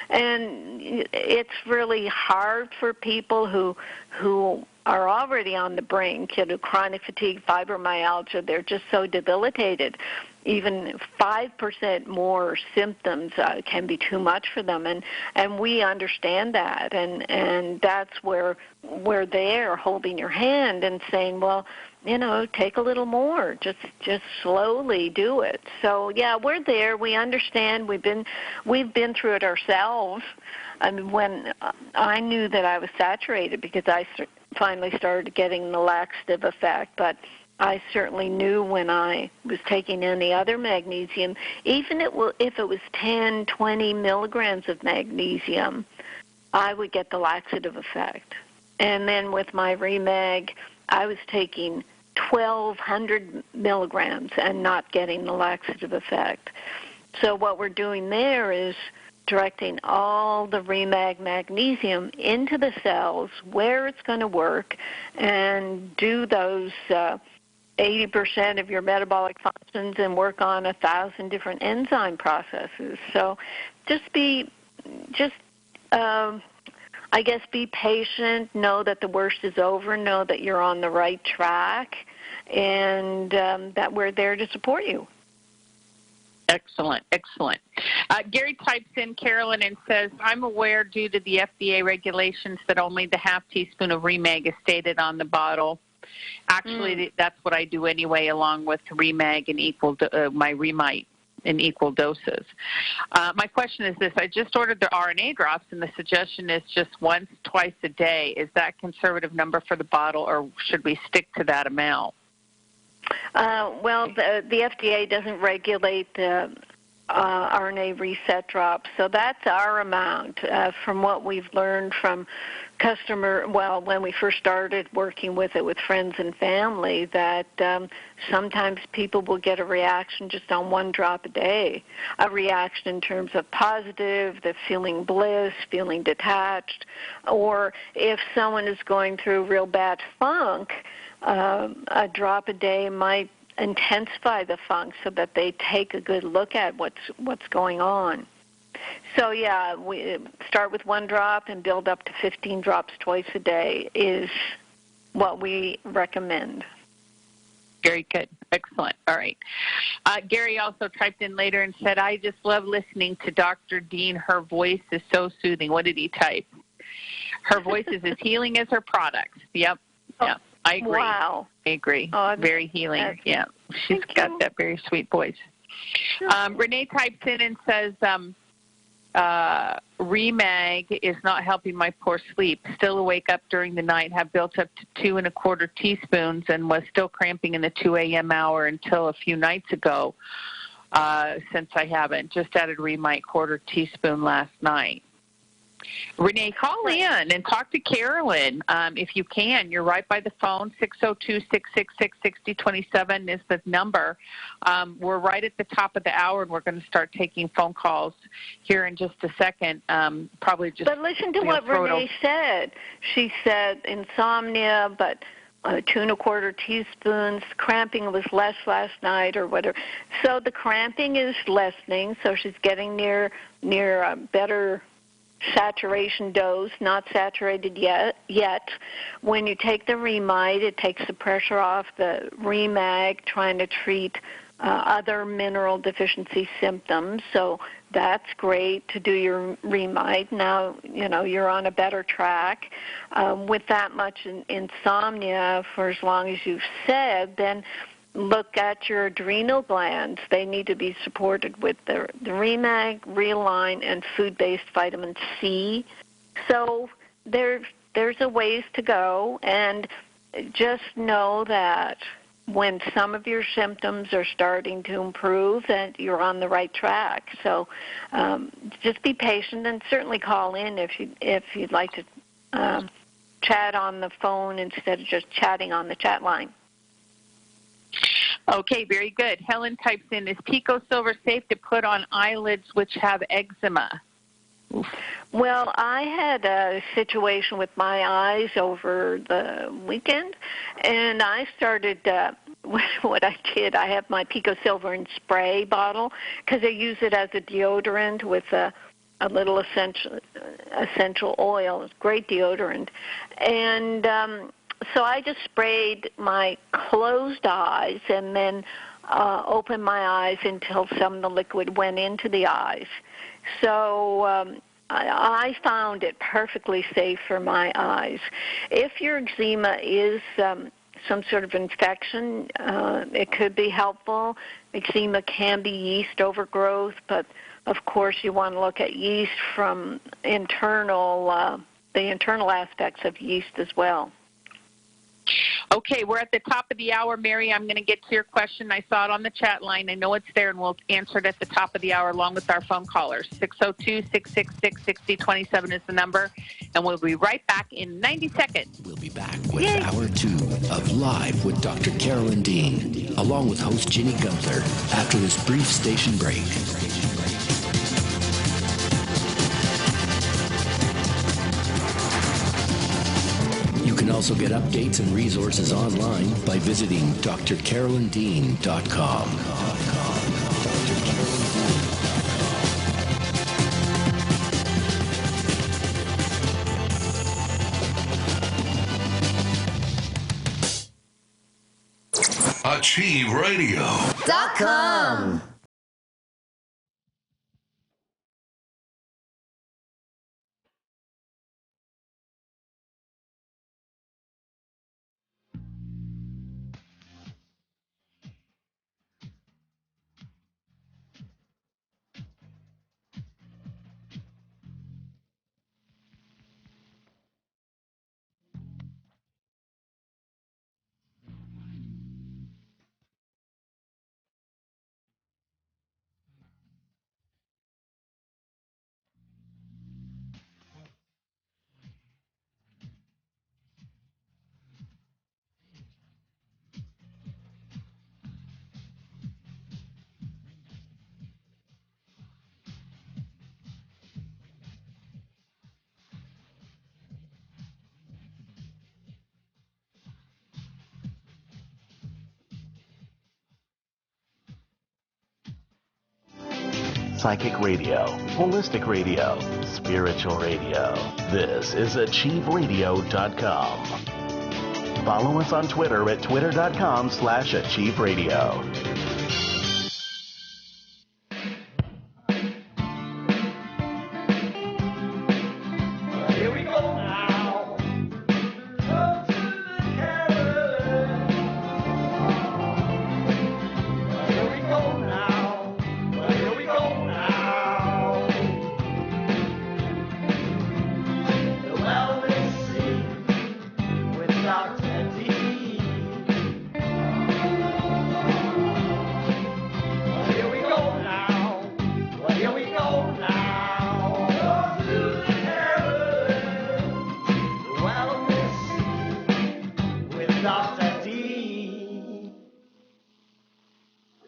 and it's really hard for people who are already on the brink, chronic fatigue, fibromyalgia, they're just so debilitated. Even 5% more symptoms can be too much for them, and we understand that, and that's where we're there holding your hand and saying, well, take a little more, just slowly do it. So yeah, we're there. We understand. We've been through it ourselves. I mean, when I knew that I was saturated because I finally started getting the laxative effect, but I certainly knew when I was taking any other magnesium, even if it was 10, 20 milligrams of magnesium, I would get the laxative effect. And then with my Remag, I was taking 1,200 milligrams and not getting the laxative effect. So what we're doing there is directing all the Remag magnesium into the cells where it's going to work and do those 80% of your metabolic functions and work on 1,000 different enzyme processes. So be patient, know that the worst is over, know that you're on the right track, and that we're there to support you. Excellent, excellent. Gary types in, Carolyn, and says, I'm aware due to the FDA regulations that only the half teaspoon of Remag is stated on the bottle. Actually, that's what I do anyway, along with Remag and my Remite in equal doses. My question is this. I just ordered the RNA drops, and the suggestion is just once, twice a day. Is that a conservative number for the bottle, or should we stick to that amount? Well, the FDA doesn't regulate the RNA reset drops, so that's our amount. From what we've learned from when we first started working with it with friends and family, that sometimes people will get a reaction just on 1 drop a day, a reaction in terms of positive, the feeling bliss, feeling detached, or if someone is going through real bad funk, a drop a day might intensify the funk so that they take a good look at what's going on. So yeah, we start with 1 drop and build up to 15 drops twice a day is what we recommend. Very good. Excellent. All right. Gary also typed in later and said, I just love listening to Dr. Dean. Her voice is so soothing. What did he type? Her voice is as healing as her products. Yep. Yeah. I agree. Wow. I agree. Very healing. Yeah. She's got that very sweet voice. Renee types in and says, Remag is not helping my poor sleep. Still awake up during the night, have built up to 2 1/4 teaspoons and was still cramping in the 2 a.m. hour until a few nights ago, since I haven't. Just added Remite 1/4 teaspoon last night. Renee, call in and talk to Carolyn if you can. You're right by the phone. 602-666-6027 is the number. We're right at the top of the hour, and we're going to start taking phone calls here in just a second. Probably just. But listen to what Renee said. She said insomnia, but 2 1/4 teaspoons. Cramping was less last night, or whatever. So the cramping is lessening. So she's getting near a better saturation dose, not saturated yet. When you take the Remite, it takes the pressure off the Remag, trying to treat other mineral deficiency symptoms. So that's great to do your Remite. Now, you're on a better track. With that much insomnia for as long as you've said, then look at your adrenal glands. They need to be supported with the Remag, Realign, and food-based vitamin C. So there's a ways to go, and just know that when some of your symptoms are starting to improve, that you're on the right track. So just be patient, and certainly call in if you'd like to chat on the phone instead of just chatting on the chat line. Okay, very good. Helen types in, is Pico Silver safe to put on eyelids which have eczema? Well, I had a situation with my eyes over the weekend, and I started, what I did, I have my Pico Silver in spray bottle because I use it as a deodorant with a little essential oil. It's great deodorant. And So I just sprayed my closed eyes and then opened my eyes until some of the liquid went into the eyes. So I found it perfectly safe for my eyes. If your eczema is some sort of infection, it could be helpful. Eczema can be yeast overgrowth, but of course you want to look at yeast from the internal aspects of yeast as well. Okay, we're at the top of the hour, Mary. I'm going to get to your question. I saw it on the chat line. I know it's there, and we'll answer it at the top of the hour along with our phone callers. 602-666-6027 is the number, and we'll be right back in 90 seconds. We'll be back with Hour 2 of Live with Dr. Carolyn Dean, along with host Ginny Gunther, after this brief station break. You can also get updates and resources online by visiting drcarolyndean.com. AchieveRadio.com. Psychic radio, holistic radio, spiritual radio. This is AchieveRadio.com. Follow us on Twitter at twitter.com/AchieveRadio. Here we go now. Up to the Carolyn. Here we go now. Here we go now. The wellness scene with Dr. D. Here we go now. Here we go now. Up to the Carolyn. The wellness scene with Dr. D.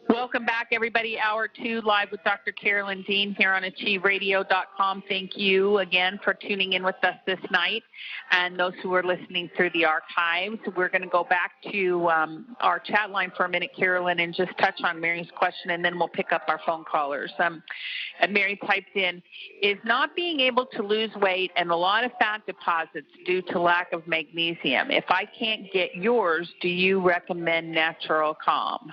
Welcome back, everybody. Hour 2, live with Dr. Carolyn Dean here on AchieveRadio.com. Thank you again for tuning in with us this night, and those who are listening through the archives. We're going to go back to our chat line for a minute, Carolyn, and just touch on Mary's question, and then we'll pick up our phone callers. And Mary typed in, is not being able to lose weight and a lot of fat deposits due to lack of magnesium. If I can't get yours, do you recommend Natural Calm?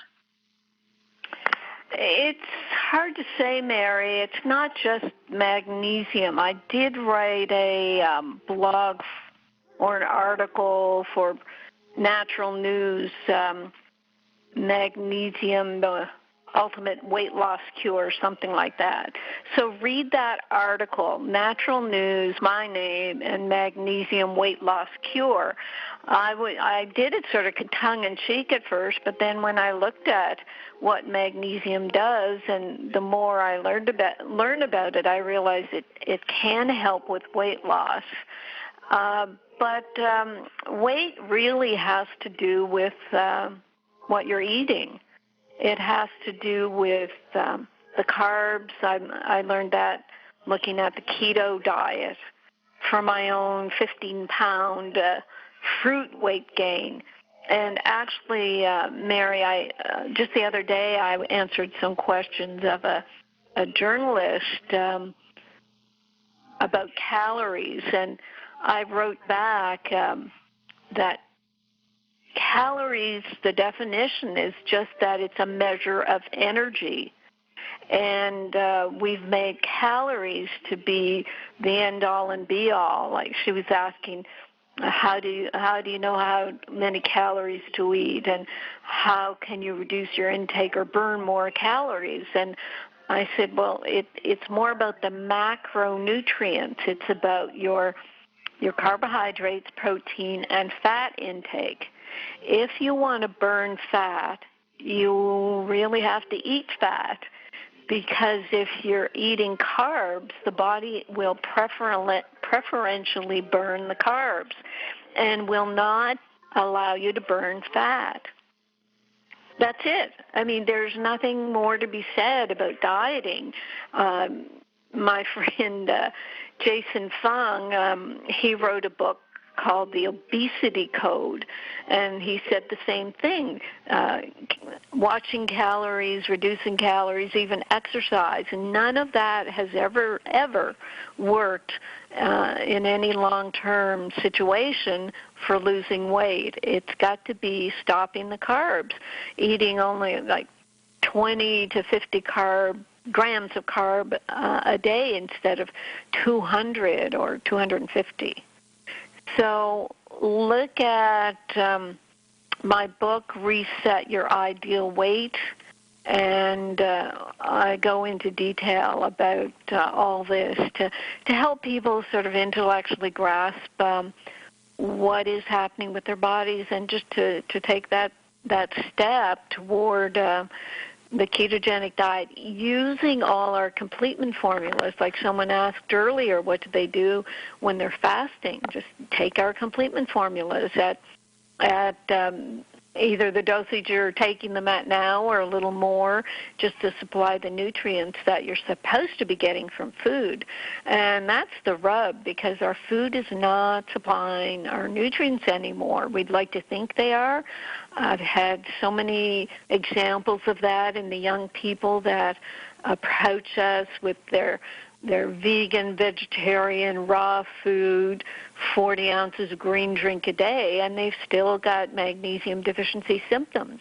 It's hard to say, Mary. It's not just magnesium. I did write a blog or an article for Natural News, Magnesium, the Ultimate Weight Loss Cure, something like that. So read that article, Natural News, my name, and Magnesium Weight Loss Cure. I did it sort of tongue-in-cheek at first, but then when I looked at what magnesium does, and the more I learned about it, I realized it can help with weight loss. But weight really has to do with what you're eating. It has to do with the carbs. I learned that looking at the keto diet for my own 15-pound fruit weight gain. And actually, Mary, just the other day I answered some questions of a journalist about calories, and I wrote back that calories, the definition is just that it's a measure of energy. And we've made calories to be the end-all and be-all. Like she was asking, how do you know how many calories to eat, and how can you reduce your intake or burn more calories? And I said, well, it's more about the macronutrients. It's about your carbohydrates, protein, and fat intake. If you want to burn fat, you really have to eat fat, because if you're eating carbs, the body will preferentially burn the carbs and will not allow you to burn fat. That's it. I mean, there's nothing more to be said about dieting. My friend Jason Fung, he wrote a book called The Obesity Code, and he said the same thing, watching calories, reducing calories, even exercise, and none of that has ever worked in any long-term situation for losing weight. It's got to be stopping the carbs, eating only like 20 to 50 grams of carb a day instead of 200 or 250. So look at my book, Reset Your Ideal Weight, and I go into detail about all this to help people sort of intellectually grasp what is happening with their bodies, and just to take that step toward the ketogenic diet, using all our completement formulas. Like someone asked earlier, what do they do when they're fasting? Just take our completement formulas at either the dosage you're taking them at now or a little more, just to supply the nutrients that you're supposed to be getting from food. And that's the rub, because our food is not supplying our nutrients anymore. We'd like to think they are. I've had so many examples of that in the young people that approach us with their vegan, vegetarian, raw food, 40 ounces of green drink a day, and they've still got magnesium deficiency symptoms.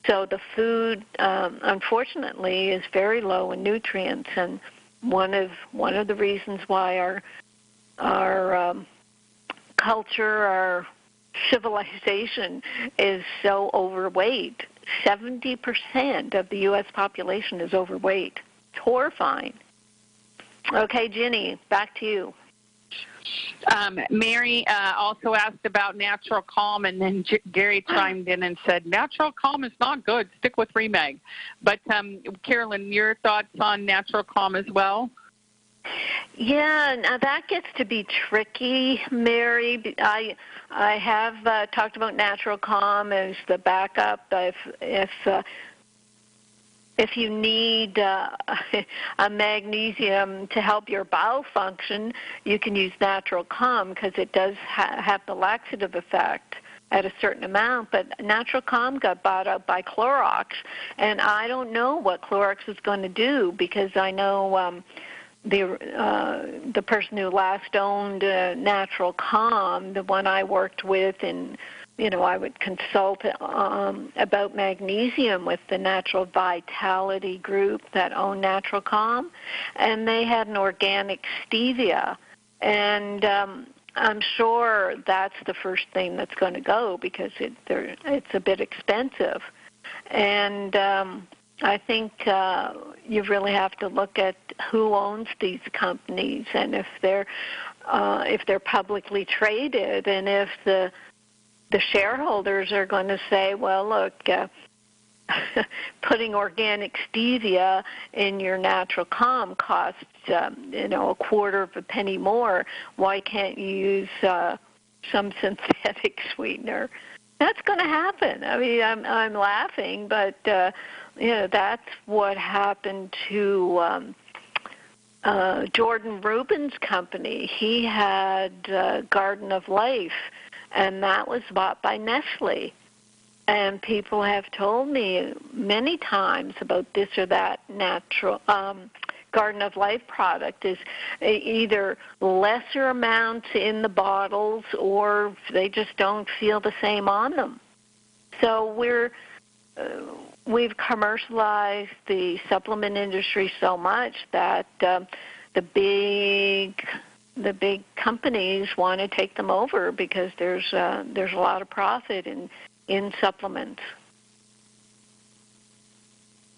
So the food, unfortunately, is very low in nutrients, and one of the reasons why our culture, our civilization is so overweight. 70% of the U.S. population is overweight. It's horrifying. Okay, Ginny, back to you. Mary also asked about Natural Calm, and then Gary chimed in and said, Natural Calm is not good. Stick with Remag. But, Carolyn, your thoughts on Natural Calm as well? Yeah, now that gets to be tricky, Mary. I have talked about Natural Calm as the backup if you need a magnesium to help your bowel function. You can use Natural Calm because it does have the laxative effect at a certain amount. But Natural Calm got bought out by Clorox, and I don't know what Clorox is going to do, because I know the person who last owned Natural Calm, the one I worked with, and I would consult about magnesium with the Natural Vitality group that owned Natural Calm, and they had an organic stevia, and I'm sure that's the first thing that's going to go, because it's a bit expensive, and I think you really have to look at who owns these companies, and if they're publicly traded, and if the shareholders are going to say, well, look, putting organic stevia in your Natural Calm costs a quarter of a penny more. Why can't you use some synthetic sweetener? That's going to happen. I mean, I'm laughing, but that's what happened to Jordan Rubin's company. He had Garden of Life, and that was bought by Nestle. And people have told me many times about this or that natural Garden of Life product is either lesser amounts in the bottles, or they just don't feel the same on them. So we've commercialized the supplement industry so much that the big companies want to take them over because there's a lot of profit in supplements.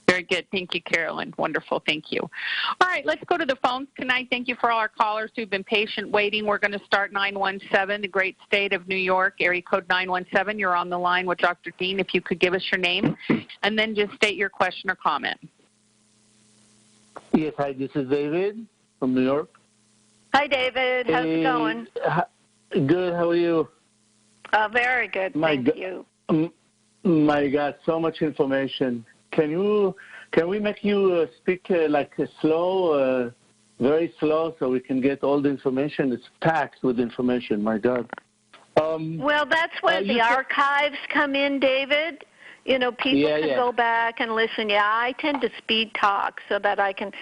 Very good. Thank you, Carolyn. Wonderful. Thank you. All right, let's go to the phones tonight. Thank you for all our callers who've been patient waiting. We're going to start 917, the great state of New York, area code 917. You're on the line with Dr. Dean. If you could give us your name and then just state your question or comment. Yes, hi, this is David from New York. Hi, David. How's it going? Good. How are you? Very good. Thank you. My God, so much information. Can we make you speak slow, very slow, so we can get all the information? It's packed with information. My God. Well, that's where the archives come in, David. You know, people can go back and listen. Yeah, I tend to speed talk so that I can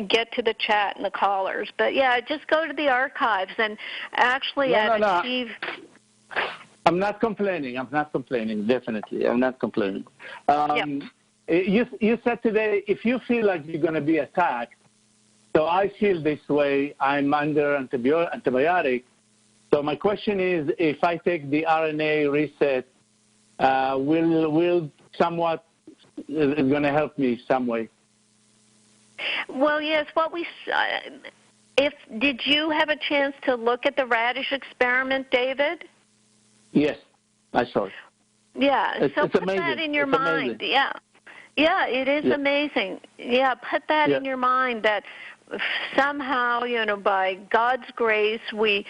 get to the chat and the callers. But, yeah, just go to the archives. And actually Achieve... I'm not complaining. Definitely. I'm not complaining. You said today, if you feel like you're going to be attacked, so I feel this way, I'm under antibiotic. So my question is, if I take the RNA reset, will somewhat is going to help me some way? Well, yes. Did you have a chance to look at the radish experiment, David? Yes, I saw it. Yeah, it's put amazing. that in your it's mind. Amazing. Yeah, it is amazing. Yeah, put that in your mind that somehow, by God's grace, we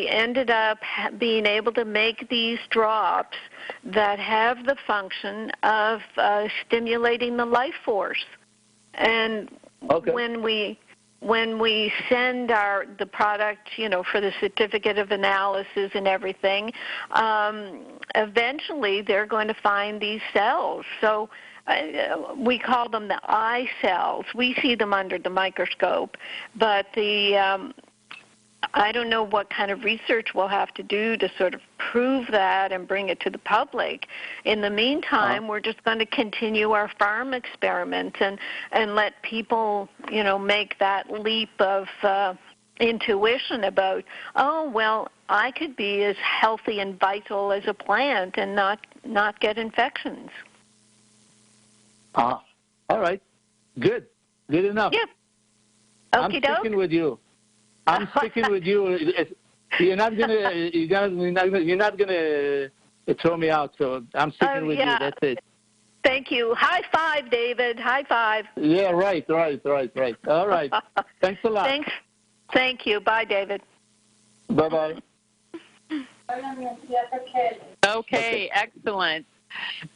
ended up being able to make these drops that have the function of stimulating the life force. And when we send the product, for the certificate of analysis and everything, eventually they're going to find these cells. So we call them the eye cells. We see them under the microscope, but I don't know what kind of research we'll have to do to sort of prove that and bring it to the public. In the meantime, we're just going to continue our farm experiments and let people, make that leap of intuition about, I could be as healthy and vital as a plant and not get infections. All right. Good enough. Yep. I'm sticking with you. You're not gonna throw me out. So I'm sticking with you. That's it. Thank you. High five, David. High five. Yeah. Right. All right. Thanks a lot. Thanks. Thank you. Bye, David. Bye. Okay. Excellent.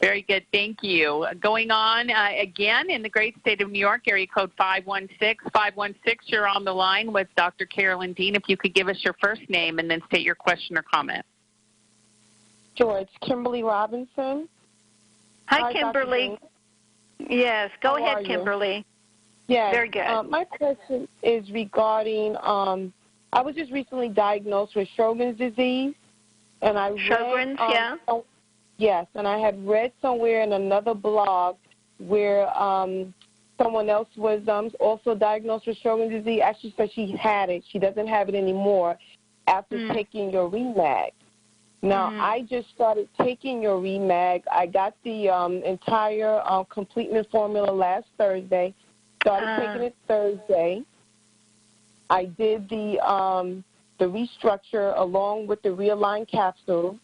Very good. Thank you. Going on again in the great state of New York, area code 516. 516, you're on the line with Dr. Carolyn Dean. If you could give us your first name and then state your question or comment. Sure. It's Kimberly Robinson. Hi, Kimberly. Yes. Go ahead, Kimberly. Yes. Very good. My question is regarding, I was just recently diagnosed with Sjogren's disease. And I Sjogren's, Yes, and I had read somewhere in another blog where someone else was also diagnosed with Sjogren's disease. Actually said she had it. She doesn't have it anymore after taking your Remag. Now, I just started taking your Remag. I got the entire completement formula last Thursday. Started taking it Thursday. I did the restructure along with the Realign capsule.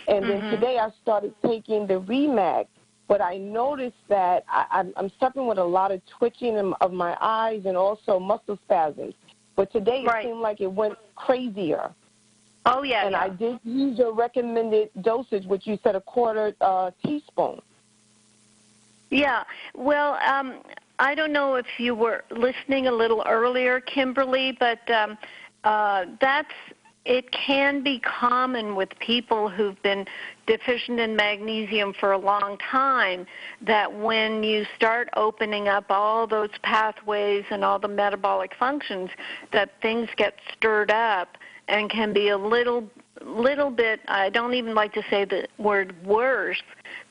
And then today I started taking the Remag, but I noticed that I'm suffering with a lot of twitching of my eyes and also muscle spasms. But today it seemed like it went crazier. Oh, yeah. And I did use your recommended dosage, which you said a quarter teaspoon. Yeah. Well, I don't know if you were listening a little earlier, Kimberly, but it can be common with people who've been deficient in magnesium for a long time that when you start opening up all those pathways and all the metabolic functions, that things get stirred up and can be a little little bit, I don't even like to say the word worse,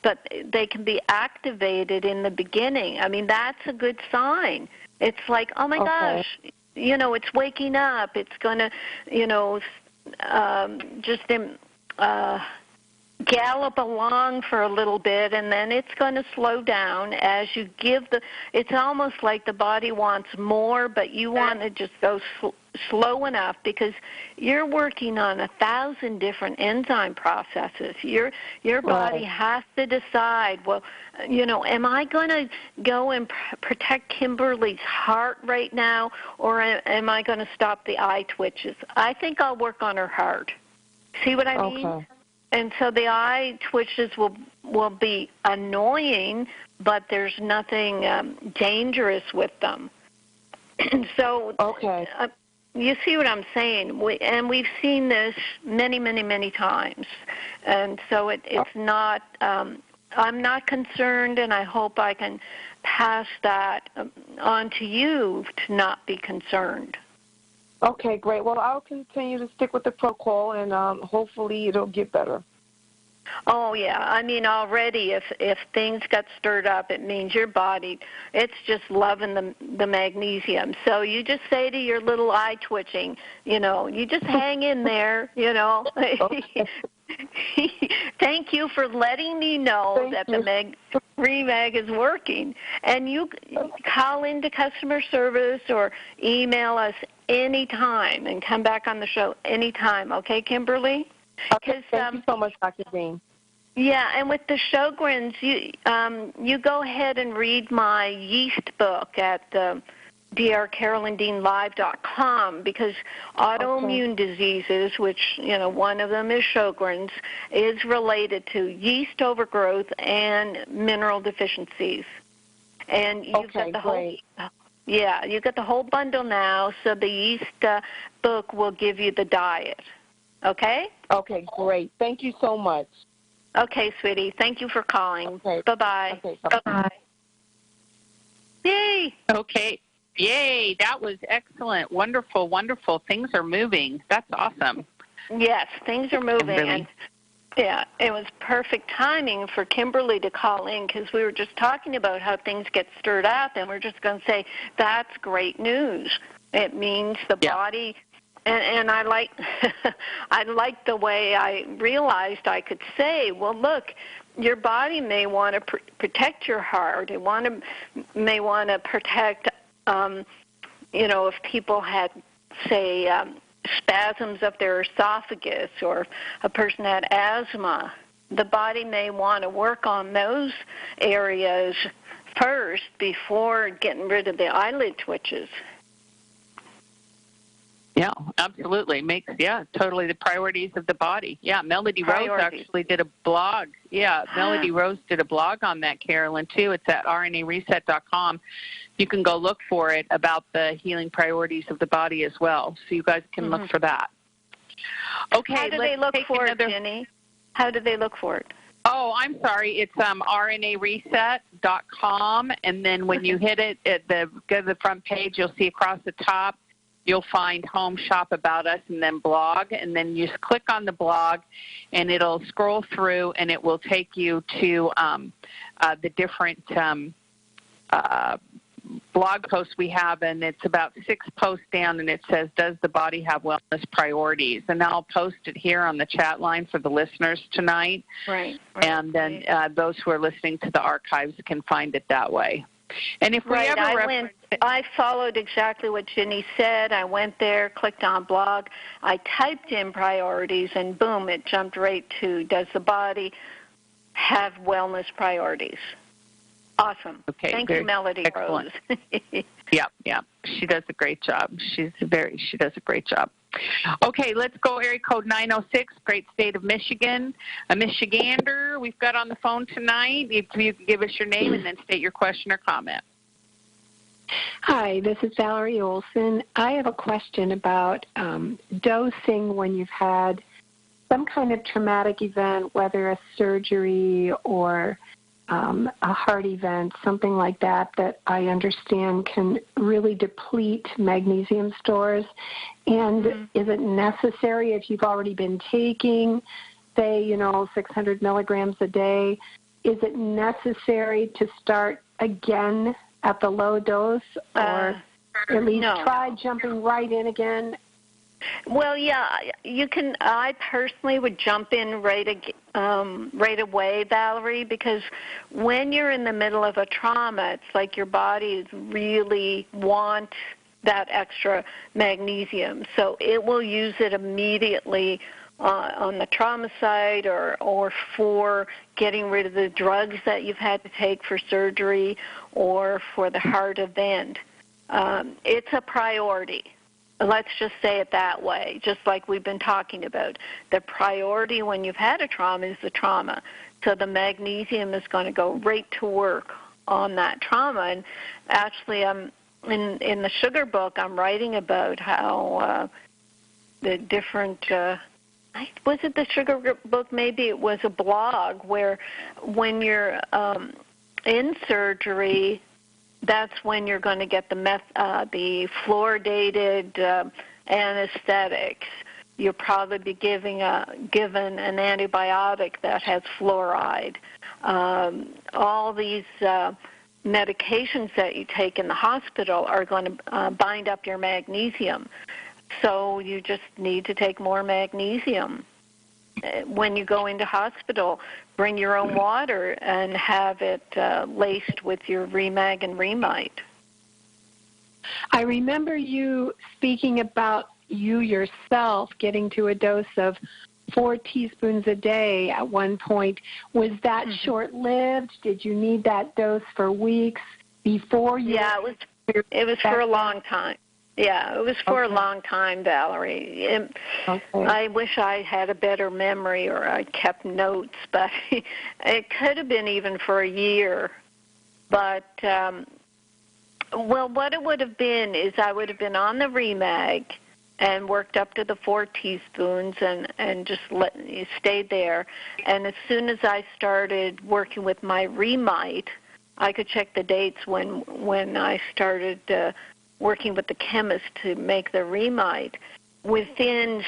but they can be activated in the beginning. I mean, that's a good sign. It's like, oh, my gosh, it's waking up. It's going to, gallop along for a little bit, and then it's going to slow down as you give it's almost like the body wants more, but you want to just go slow enough because you're working on 1,000 different enzyme processes. Your body has to decide, well, am I going to go and protect Kimberly's heart right now, or am I going to stop the eye twitches? I think I'll work on her heart. See what I mean? Okay. And so the eye twitches will be annoying, but there's nothing dangerous with them. So you see what I'm saying? We've seen this many, many, many times. And so it's not, I'm not concerned, and I hope I can pass that on to you to not be concerned. Okay, great. Well, I'll continue to stick with the protocol, and hopefully it'll get better. Oh, yeah. I mean, already if things got stirred up, it means your body, it's just loving the magnesium. So you just say to your little eye twitching, you just hang in there, Thank you for letting me know that the Remag is working. And you call into customer service or email us anytime and come back on the show anytime. Okay, Kimberly? Okay, thank you so much, Dr. Dean. Yeah, and with the Sjogren's, you go ahead and read my yeast book at drcarolyndeanlive.com because autoimmune diseases, which, one of them is Sjogren's, is related to yeast overgrowth and mineral deficiencies. And you've got the whole... Yeah, you got the whole bundle now, so the yeast book will give you the diet. Okay? Okay, great. Thank you so much. Okay, sweetie. Thank you for calling. Okay. Bye-bye. Okay, bye-bye. Yay. Okay. Yay. That was excellent. Wonderful, wonderful. Things are moving. That's awesome. Yes, things are moving. Kimberly. And yeah, it was perfect timing for Kimberly to call in because we were just talking about how things get stirred up, and we're just going to say, that's great news. It means the body... And I like I like the way I realized I could say, well, look, your body may want to protect your heart. It may want to protect, if people had, say, spasms of their esophagus, or a person had asthma. The body may want to work on those areas first before getting rid of the eyelid twitches. Yeah, absolutely. Totally the priorities of the body. Yeah, Melody Rose actually did a blog. Yeah, Melody Rose did a blog on that, Carolyn, too. It's at rnareset.com. You can go look for it about the healing priorities of the body as well. So you guys can look for that. Okay, how do they look for it, Jenny? How do they look for it? Oh, I'm sorry. It's rnareset.com, and then when you hit it, go to the front page, you'll see across the top, you'll find Home, Shop, About Us, and then Blog. And then you just click on the blog, and it'll scroll through, and it will take you to the different blog posts we have. And it's about 6 posts down, and it says, Does the Body Have Wellness Priorities? And I'll post it here on the chat line for the listeners tonight. Right. And then those who are listening to the archives can find it that way. And if we ever I followed exactly what Ginny said. I went there, clicked on blog. I typed in priorities, and boom, it jumped right to Does the Body Have Wellness Priorities? Awesome. Okay, Thank you, Melody excellent. Rose. Yeah. She does a great job. She does a great job. Okay, let's go area code 906, great state of Michigan. A Michigander we've got on the phone tonight. If you can give us your name and then state your question or comment. Hi, this is Valerie Olson. I have a question about dosing when you've had some kind of traumatic event, whether a surgery or a heart event, something like that I understand can really deplete magnesium stores. And is it necessary if you've already been taking, say, 600 milligrams a day, is it necessary to start again at the low dose, or at least try jumping right in again? Well, yeah, you can. I personally would jump in right away, Valerie, because when you're in the middle of a trauma, it's like your body really wants that extra magnesium, so it will use it immediately on the trauma side, or for getting rid of the drugs that you've had to take for surgery or for the heart event. It's a priority. Let's just say it that way, just like we've been talking about. The priority when you've had a trauma is the trauma. So the magnesium is going to go right to work on that trauma. And actually, in the sugar book, I'm writing about how the different... was it the sugar book? Maybe it was a blog where when you're in surgery, that's when you're going to get the fluoridated anesthetics. You'll probably be given an antibiotic that has fluoride. All these medications that you take in the hospital are going to bind up your magnesium. So you just need to take more magnesium. When you go into hospital, bring your own water and have it laced with your Remag and Remite. I remember you speaking about you yourself getting to a dose of 4 teaspoons a day at one point. Was that short-lived? Did you need that dose for weeks before you? Yeah, it was for a long time. Yeah, it was for a long time, Valerie. I wish I had a better memory or I kept notes, but it could have been even for a year. But, what it would have been is I would have been on the Remag and worked up to the 4 teaspoons and just stayed there. And as soon as I started working with my Remite, I could check the dates when I started working with the chemist to make the Remite. Within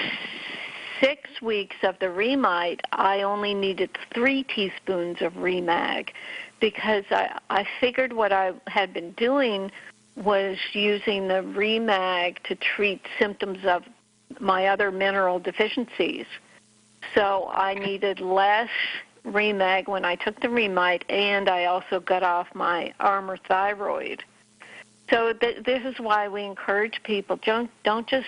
6 weeks of the Remite, I only needed 3 teaspoons of Remag because I figured what I had been doing was using the Remag to treat symptoms of my other mineral deficiencies. So I needed less Remag when I took the Remite, and I also got off my Armour thyroid. So this is why we encourage people, don't just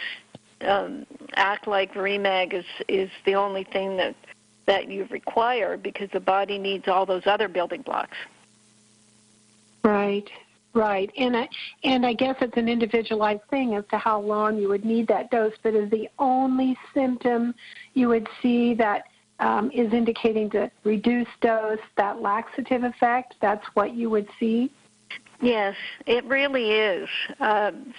act like Remag is the only thing that you require, because the body needs all those other building blocks. Right. And I guess it's an individualized thing as to how long you would need that dose, but is the only symptom you would see that is indicating the reduced dose, that laxative effect, that's what you would see? Yes, it really is.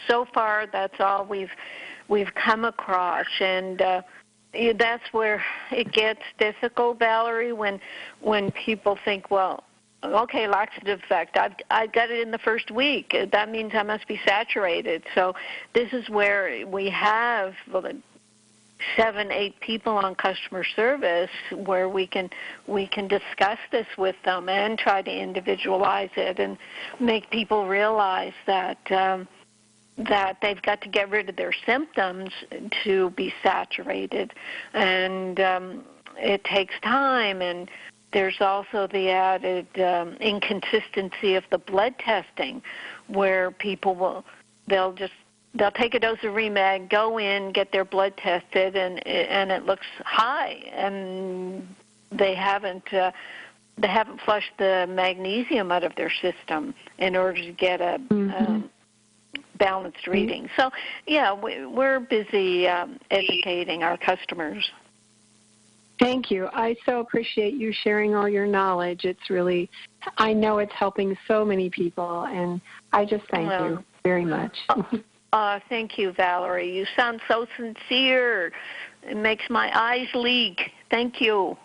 So far, that's all we've come across, and that's where it gets difficult, Valerie. When people think, well, okay, laxative effect, I got it in the first week. That means I must be saturated. So this is where we have 7, 8 people on customer service where we can discuss this with them and try to individualize it and make people realize that they've got to get rid of their symptoms to be saturated, and it takes time. And there's also the added inconsistency of the blood testing, where people they'll take a dose of Remag, go in, get their blood tested, and it looks high, and they haven't flushed the magnesium out of their system in order to get a balanced reading. So, yeah, we're busy educating our customers. Thank you. I so appreciate you sharing all your knowledge. It's really, I know it's helping so many people, and I just thank you very much. Thank you, Valerie. You sound so sincere. It makes my eyes leak. Thank you.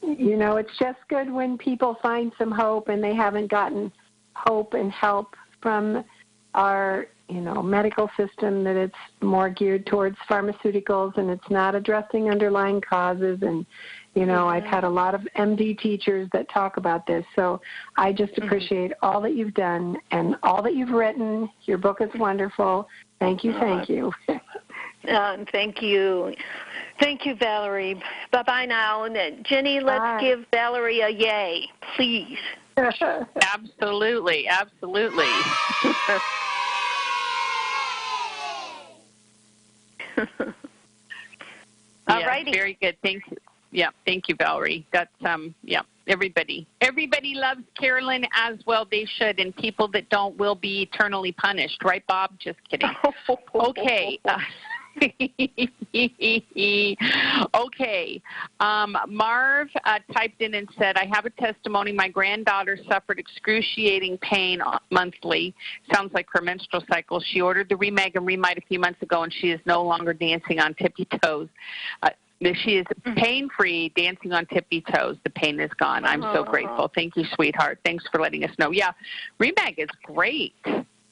you know, it's just good when people find some hope and they haven't gotten hope and help from our, you know, medical system, that it's more geared towards pharmaceuticals and it's not addressing underlying causes. And, you know, I've had a lot of MD teachers that talk about this. So I just appreciate all that you've done and all that you've written. Your book is wonderful. Thank you. Thank you. Thank you. Thank you, Valerie. Bye-bye now. And Jenny, let's give Valerie a yay, please. Absolutely. Absolutely. All righty. Very good. Thank you. Yeah, thank you, Valerie. That's everybody loves Carolyn as well. They should, and people that don't will be eternally punished. Right, Bob? Just kidding. Okay. Okay. Marv typed in and said, I have a testimony. My granddaughter suffered excruciating pain monthly. Sounds like her menstrual cycle. She ordered the Remag and Remite a few months ago, and she is no longer dancing on tippy toes. She is pain-free, dancing on tippy toes. The pain is gone. I'm so grateful. Thank you, sweetheart. Thanks for letting us know. Yeah, Remag is great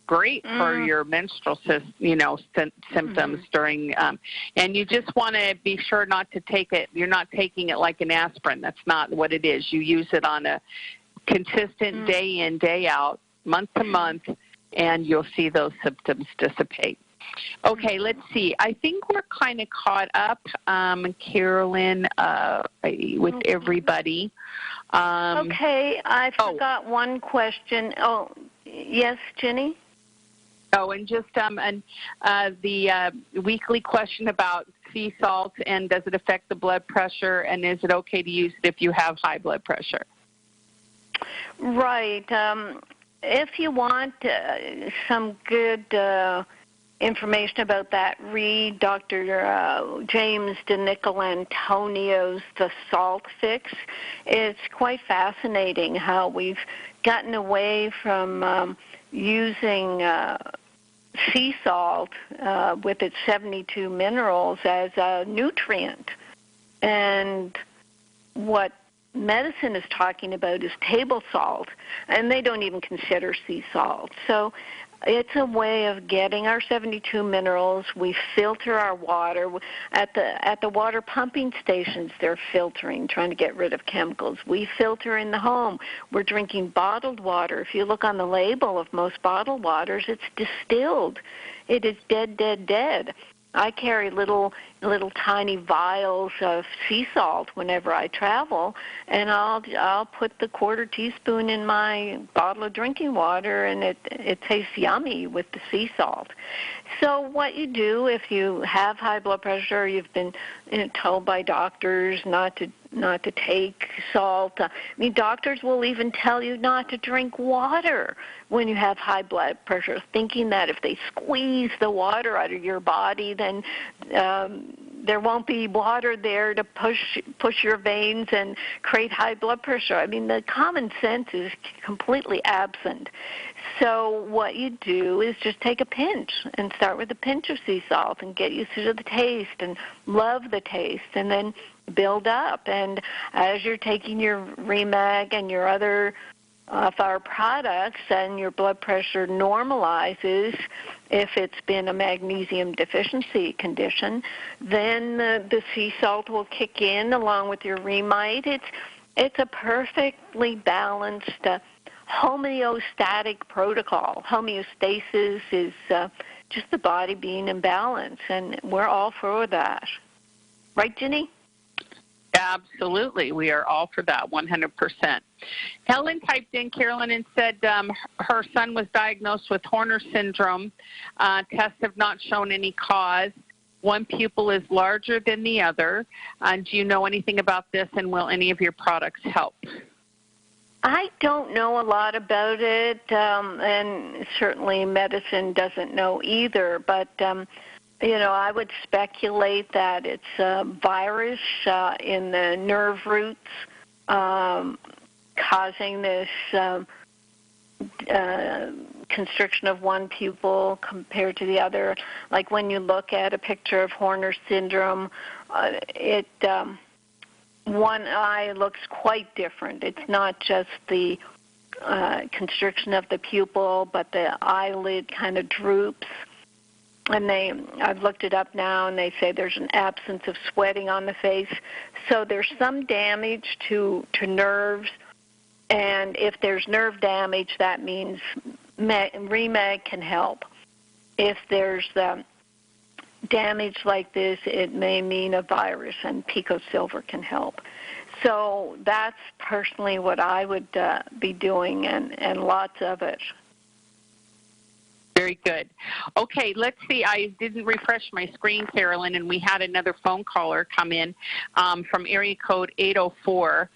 for your menstrual, symptoms during, and you just want to be sure not to take it. You're not taking it like an aspirin. That's not what it is. You use it on a consistent day in, day out, month to month, and you'll see those symptoms dissipate. Okay, let's see. I think we're kind of caught up, Carolyn, with everybody. Okay, I forgot one question. Oh, yes, Jenny? Oh, and just the weekly question about sea salt, and does it affect the blood pressure, and is it okay to use it if you have high blood pressure? Right. If you want some good information about that, read Dr. James DiNicolantonio's The Salt Fix. It's quite fascinating how we've gotten away from using sea salt with its 72 minerals as a nutrient. And what medicine is talking about is table salt, and they don't even consider sea salt. So it's a way of getting our 72 minerals. We filter our water. At the water pumping stations, they're filtering, trying to get rid of chemicals. We filter in the home. We're drinking bottled water. If you look on the label of most bottled waters, it's distilled. It is dead, dead, dead. I carry little tiny vials of sea salt whenever I travel, and I'll put the quarter teaspoon in my bottle of drinking water, and it tastes yummy with the sea salt. So what you do if you have high blood pressure, you've been told by doctors not to take salt. I mean, doctors will even tell you not to drink water when you have high blood pressure, thinking that if they squeeze the water out of your body, then there won't be water there to push your veins and create high blood pressure. I mean, the common sense is completely absent. So what you do is just take a pinch and start with a pinch of sea salt and get used to the taste and love the taste, and then build up. And as you're taking your Remag and your other of our products and your blood pressure normalizes, if it's been a magnesium deficiency condition, then the sea salt will kick in along with your Remite. It's a perfectly balanced homeostatic protocol. Homeostasis is just the body being in balance, and we're all for that. Right, Ginny? Absolutely. We are all for that, 100%. Helen typed in, Carolyn, and said her son was diagnosed with Horner syndrome. Tests have not shown any cause. One pupil is larger than the other. Do you know anything about this, and will any of your products help? I don't know a lot about it, and certainly medicine doesn't know either, but I would speculate that it's a virus in the nerve roots causing this constriction of one pupil compared to the other. Like when you look at a picture of Horner syndrome, one eye looks quite different. It's not just the constriction of the pupil, but the eyelid kind of droops. And I've looked it up now, and they say there's an absence of sweating on the face. So there's some damage to nerves, and if there's nerve damage, that means Remag can help. If there's damage like this, it may mean a virus, and Pico Silver can help. So that's personally what I would be doing, and lots of it. Very good. Okay, let's see. I didn't refresh my screen, Carolyn, and we had another phone caller come in from area code 804.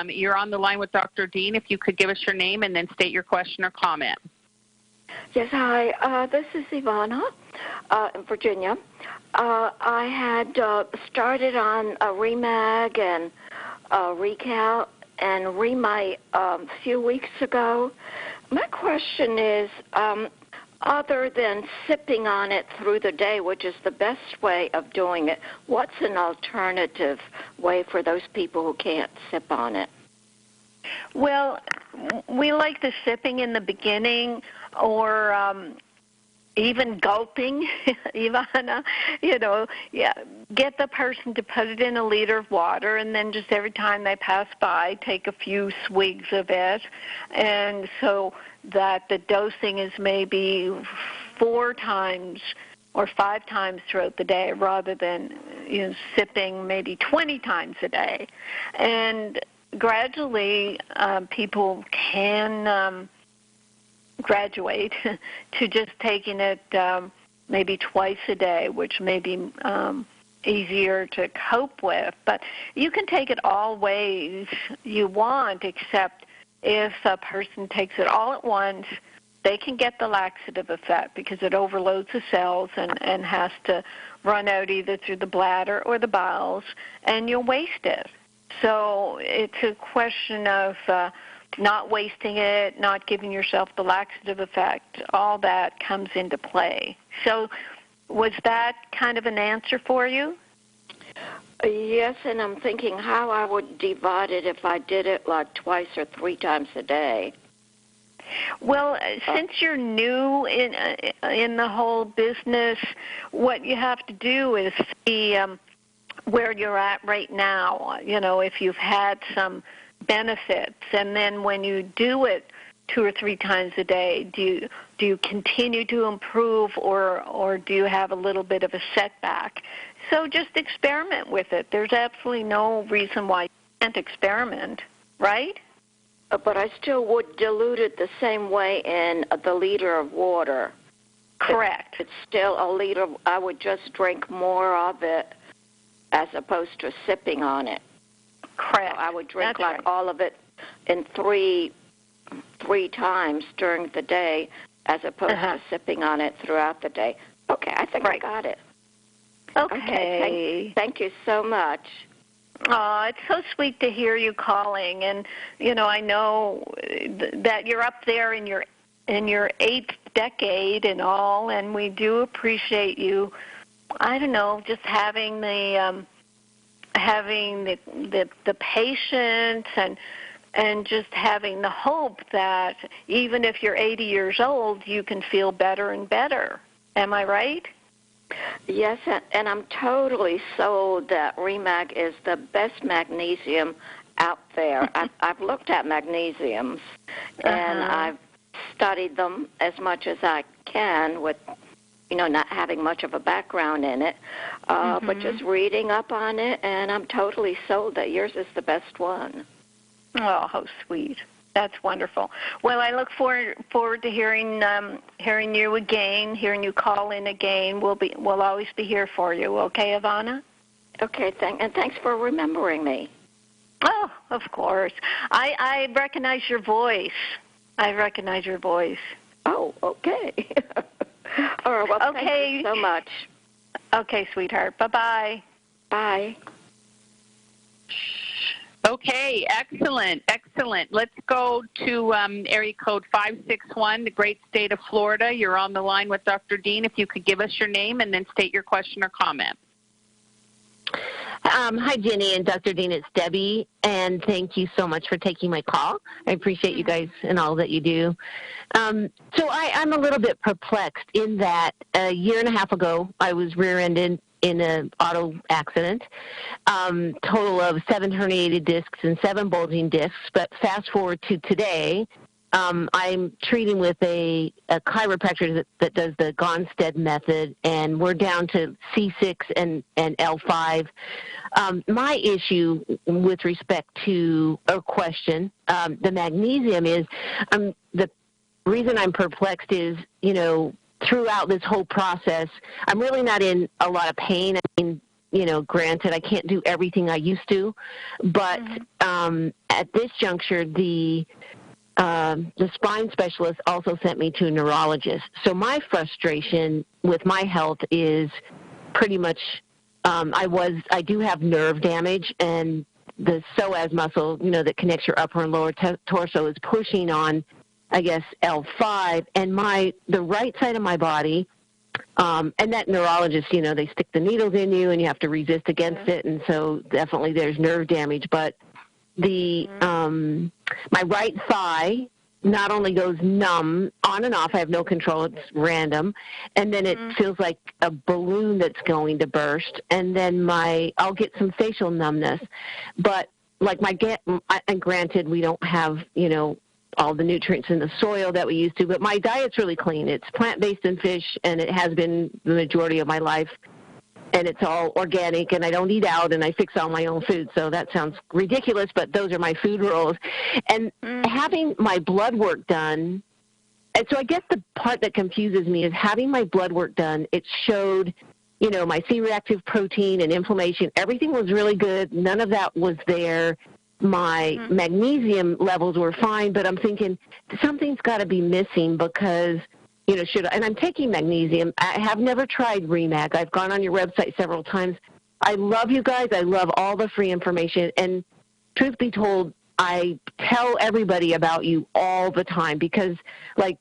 You're on the line with Dr. Dean. If you could give us your name and then state your question or comment. Yes, hi. This is Ivana in Virginia. I had started on a Remag and Recal and Remite a few weeks ago. My question is, other than sipping on it through the day, which is the best way of doing it, what's an alternative way for those people who can't sip on it? Well, we like the sipping in the beginning, or even gulping, Ivana. Get the person to put it in a liter of water, and then just every time they pass by, take a few swigs of it, and so that the dosing is maybe 4 times or 5 times throughout the day, rather than sipping maybe 20 times a day. And gradually, people can graduate to just taking it maybe twice a day, which may be easier to cope with. But you can take it all ways you want, except if a person takes it all at once, they can get the laxative effect because it overloads the cells and has to run out either through the bladder or the bowels, and you'll waste it. So it's a question of not wasting it, not giving yourself the laxative effect. All that comes into play. So was that kind of an answer for you? Yes, and I'm thinking how I would divide it if I did it like twice or 3 times a day. Well, since you're new in the whole business, what you have to do is see where you're at right now, if you've had some benefits, and then when you do it 2 or 3 times a day, do you continue to improve, or do you have a little bit of a setback? So just experiment with it. There's absolutely no reason why you can't experiment, right? But I still would dilute it the same way in the liter of water. Correct. It's still a liter. I would just drink more of it as opposed to sipping on it. Correct. So I would drink That's right. all of it in three times during the day as opposed to sipping on it throughout the day. Okay, I think I got it. Okay. Thank you so much. Oh, it's so sweet to hear you calling, and I know that you're up there in your 8th decade and all, and we do appreciate you. I don't know, just having the patience and just having the hope that even if you're 80 years old, you can feel better and better. Am I right? Yes, and I'm totally sold that Remag is the best magnesium out there. I've looked at magnesiums, and I've studied them as much as I can with, not having much of a background in it, but just reading up on it, and I'm totally sold that yours is the best one. Oh, how sweet. That's wonderful. Well, I look forward to hearing you again, hearing you call in again. We'll always be here for you. Okay, Ivana? Okay, and thanks for remembering me. Oh, of course. I recognize your voice. Oh, okay. All right, well, thank you so much. Okay, sweetheart. Bye-bye. Bye. Okay, excellent. Let's go to area code 561, the great state of Florida. You're on the line with Dr. Dean. If you could give us your name and then state your question or comment. Hi, Ginny and Dr. Dean. It's Debbie, and thank you so much for taking my call. I appreciate you guys and all that you do. So I'm a little bit perplexed in that a year and a half ago, I was rear-ended in an auto accident, total of 7 herniated discs and 7 bulging discs. But fast forward to today, I'm treating with a chiropractor that does the Gonstead method, and we're down to C6 and L5. My issue with respect to a question, the magnesium is, the reason I'm perplexed is, throughout this whole process, I'm really not in a lot of pain. I mean, granted, I can't do everything I used to, but at this juncture, the spine specialist also sent me to a neurologist. So my frustration with my health is pretty much, I do have nerve damage, and the psoas muscle, that connects your upper and lower torso is pushing on, I guess, L5, and the right side of my body, and that neurologist, they stick the needles in you and you have to resist against it, and so definitely there's nerve damage. But my right thigh not only goes numb on and off, I have no control, it's random, and then it feels like a balloon that's going to burst, and then I'll get some facial numbness. But and granted, we don't have, all the nutrients in the soil that we used to, but my diet's really clean. It's plant-based and fish, and it has been the majority of my life. And it's all organic, and I don't eat out, and I fix all my own food. So that sounds ridiculous, but those are my food rules. And having my blood work done, and so I guess the part that confuses me is having my blood work done, it showed, my C-reactive protein and inflammation. Everything was really good. None of that was there. My magnesium levels were fine, but I'm thinking something's got to be missing because and I'm taking magnesium. I have never tried REMAG. I've gone on your website several times. I love you guys. I love all the free information. And truth be told, I tell everybody about you all the time because, I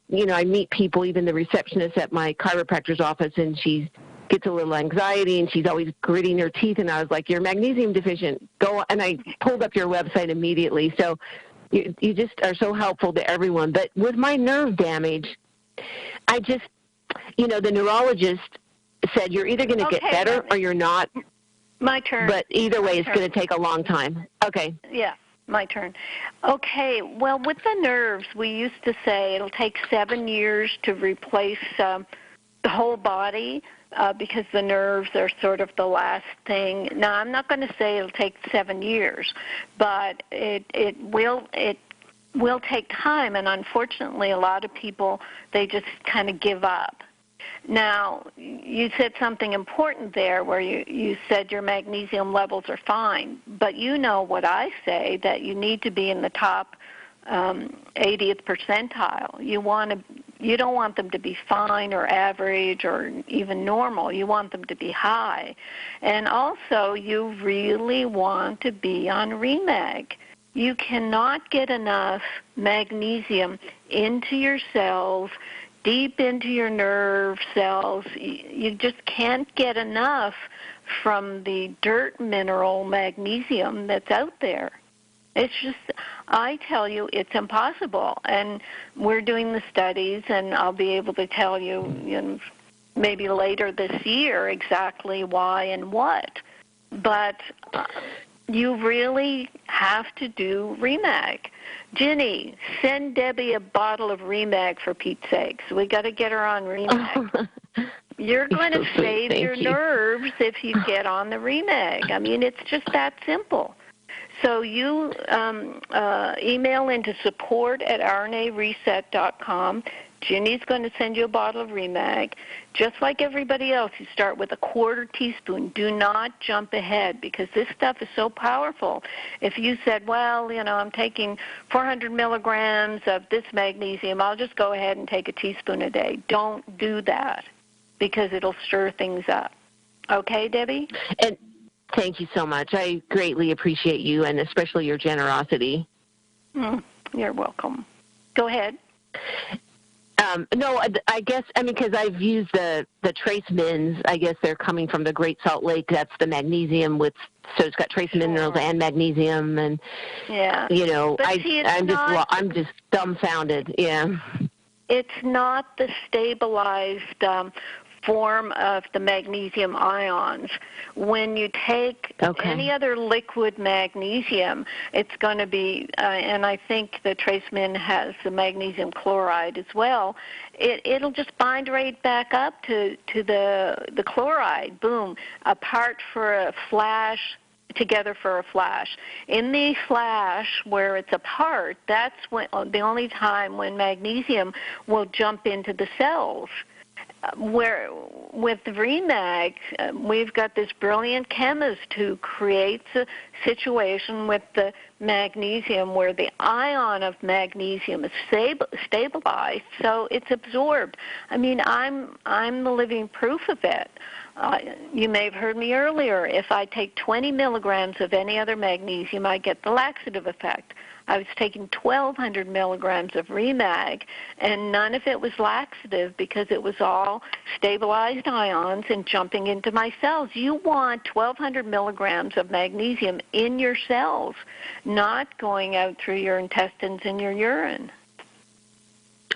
meet people, even the receptionist at my chiropractor's office, and she gets a little anxiety, and she's always gritting her teeth. And I was like, you're magnesium deficient. Go. And I pulled up your website immediately. So you just are so helpful to everyone. But with my nerve damage, I just, the neurologist said you're either going to get better or you're not. My turn. But either way, it's going to take a long time. Okay. Yeah, my turn. Okay, well, with the nerves, we used to say it'll take 7 years to replace the whole body because the nerves are sort of the last thing. Now, I'm not going to say it'll take 7 years, but it will take time, and unfortunately a lot of people, they just kind of give up. Now, you said something important there where you said your magnesium levels are fine, but what I say, that you need to be in the top 80th percentile. You don't want them to be fine or average or even normal. You want them to be high. And also, you really want to be on REMAG. You cannot get enough magnesium into your cells, deep into your nerve cells. You just can't get enough from the dirt mineral magnesium that's out there. It's just, I tell you, it's impossible. And we're doing the studies, and I'll be able to tell you, maybe later this year exactly why and what. But you really have to do REMAG. Ginny, send Debbie a bottle of REMAG for Pete's sakes. We got to get her on REMAG. You're going to save your nerves if you get on the REMAG. I mean, it's just that simple. So you email into support@rnareset.com. Ginny's going to send you a bottle of REMAG. Just like everybody else, you start with a 1/4 teaspoon. Do not jump ahead because this stuff is so powerful. If you said, well, I'm taking 400 milligrams of this magnesium, I'll just go ahead and take a teaspoon a day. Don't do that because it'll stir things up. Okay, Debbie? And thank you so much. I greatly appreciate you and especially your generosity. You're welcome. Go ahead. No, I guess, because I've used the trace mins. I guess they're coming from the Great Salt Lake. That's the magnesium so it's got trace minerals and magnesium, and But I'm just dumbfounded. Yeah, it's not the stabilized form of the magnesium ions. When you take any other liquid magnesium, it's going to be, and I think the trace min has the magnesium chloride as well, it'll just bind right back up to the chloride. Boom, apart for a flash, together for a flash. In the flash where it's apart, that's when the only time when magnesium will jump into the cells. Where with Remag, we've got this brilliant chemist who creates a situation with the magnesium where the ion of magnesium is stabilized, so it's absorbed. I'm the living proof of it. You may have heard me earlier. If I take 20 milligrams of any other magnesium, I get the laxative effect. I was taking 1,200 milligrams of Remag, and none of it was laxative because it was all stabilized ions and jumping into my cells. You want 1,200 milligrams of magnesium in your cells, not going out through your intestines and your urine.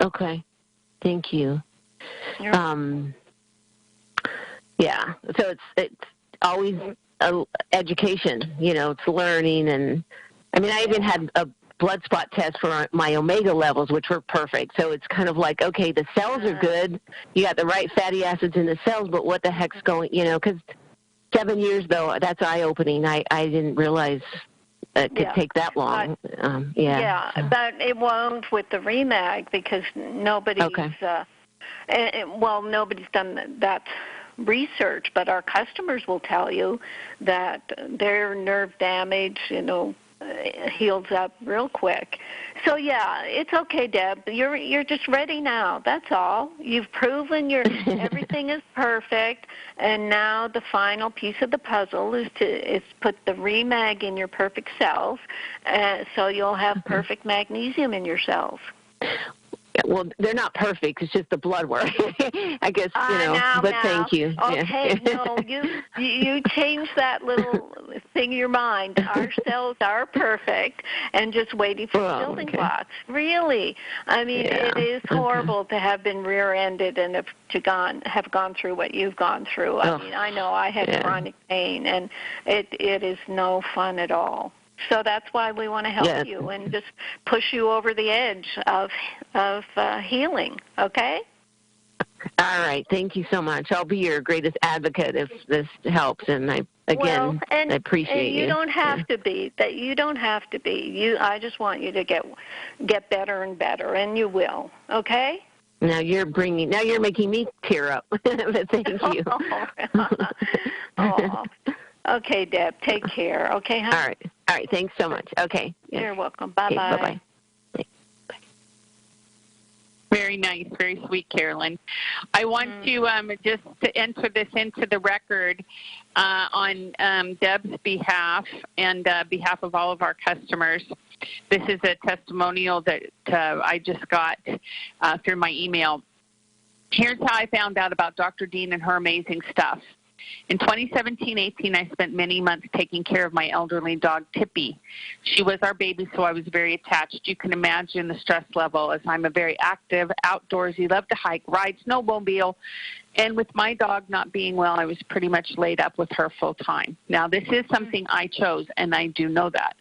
Okay. Thank you. Yeah. So it's always education, it's learning. And I even had a blood spot test for my omega levels, which were perfect. So it's kind of like, okay, the cells are good. You got the right fatty acids in the cells, but what the heck's going, because 7 years, though, that's eye-opening. I didn't realize it could take that long. But it won't with the Remag because nobody's, nobody's done that research, but our customers will tell you that their nerve damage, heals up real quick. So it's okay, Deb. You're just ready now. That's all. You've proven everything is perfect, and now the final piece of the puzzle is put the Remag in your perfect cells, so you'll have perfect magnesium in your cells. Well, they're not perfect. It's just the blood work, I guess. But thank you. Okay, no, you change that little thing in your mind. Our cells are perfect, and just waiting for building blocks. Really, it is horrible to have been rear-ended and have gone through what you've gone through. I know I had chronic pain, and it is no fun at all. So that's why we want to help you and just push you over the edge of healing, okay? All right. Thank you so much. I'll be your greatest advocate if this helps, and I appreciate you. You don't have to be. You don't have to be. I just want you to get better and better, and you will, okay? Now you're making me tear up. Thank you. Okay, Deb. Take care. Okay, huh? All right. Thanks so much. Okay. You're welcome. Bye-bye. Okay, bye-bye. Very nice. Very sweet, Carolyn. I want to just to enter this into the record on Deb's behalf and behalf of all of our customers. This is a testimonial that I just got through my email. Here's how I found out about Dr. Dean and her amazing stuff. In 2017-18, I spent many months taking care of my elderly dog, Tippy. She was our baby, so I was very attached. You can imagine the stress level, as I'm a very active, outdoorsy, love to hike, ride snowmobile, and with my dog not being well, I was pretty much laid up with her full time. Now, this is something I chose, and I do know that.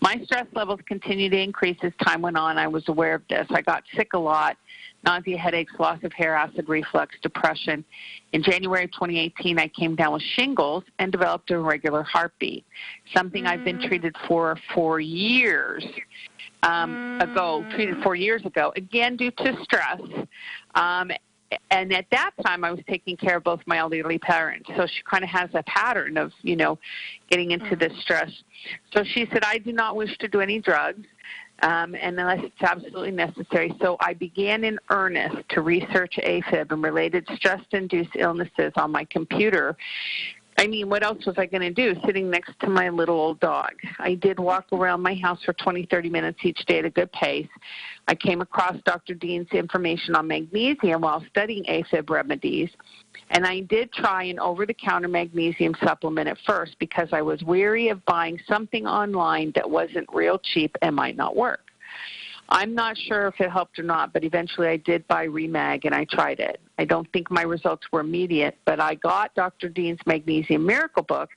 My stress levels continued to increase as time went on. I was aware of this. I got sick a lot. Nausea, headaches, loss of hair, acid reflux, depression. In January of 2018, I came down with shingles and developed a irregular heartbeat, something I've been treated for 4 years treated 4 years ago, again due to stress. And at that time, I was taking care of both my elderly parents. So she kind of has a pattern of, getting into this stress. So she said, I do not wish to do any drugs. And unless it's absolutely necessary. So I began in earnest to research AFib and related stress-induced illnesses on my computer. I mean, what else was I going to do sitting next to my little old dog? I did walk around my house for 20, 30 minutes each day at a good pace. I came across Dr. Dean's information on magnesium while studying AFib remedies, and I did try an over-the-counter magnesium supplement at first because I was weary of buying something online that wasn't real cheap and might not work. I'm not sure if it helped or not, but eventually I did buy Remag, and I tried it. I don't think my results were immediate, but I got Dr. Dean's Magnesium Miracle Book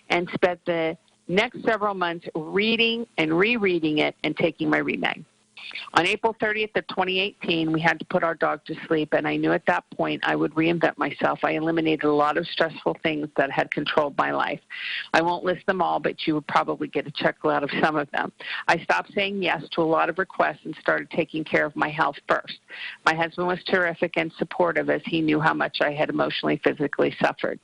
and spent the next several months reading and rereading it and taking my Remag. On April 30th of 2018, we had to put our dog to sleep, and I knew at that point I would reinvent myself. I eliminated a lot of stressful things that had controlled my life. I won't list them all, but you would probably get a chuckle out of some of them. I stopped saying yes to a lot of requests and started taking care of my health first. My husband was terrific and supportive as he knew how much I had emotionally, physically suffered.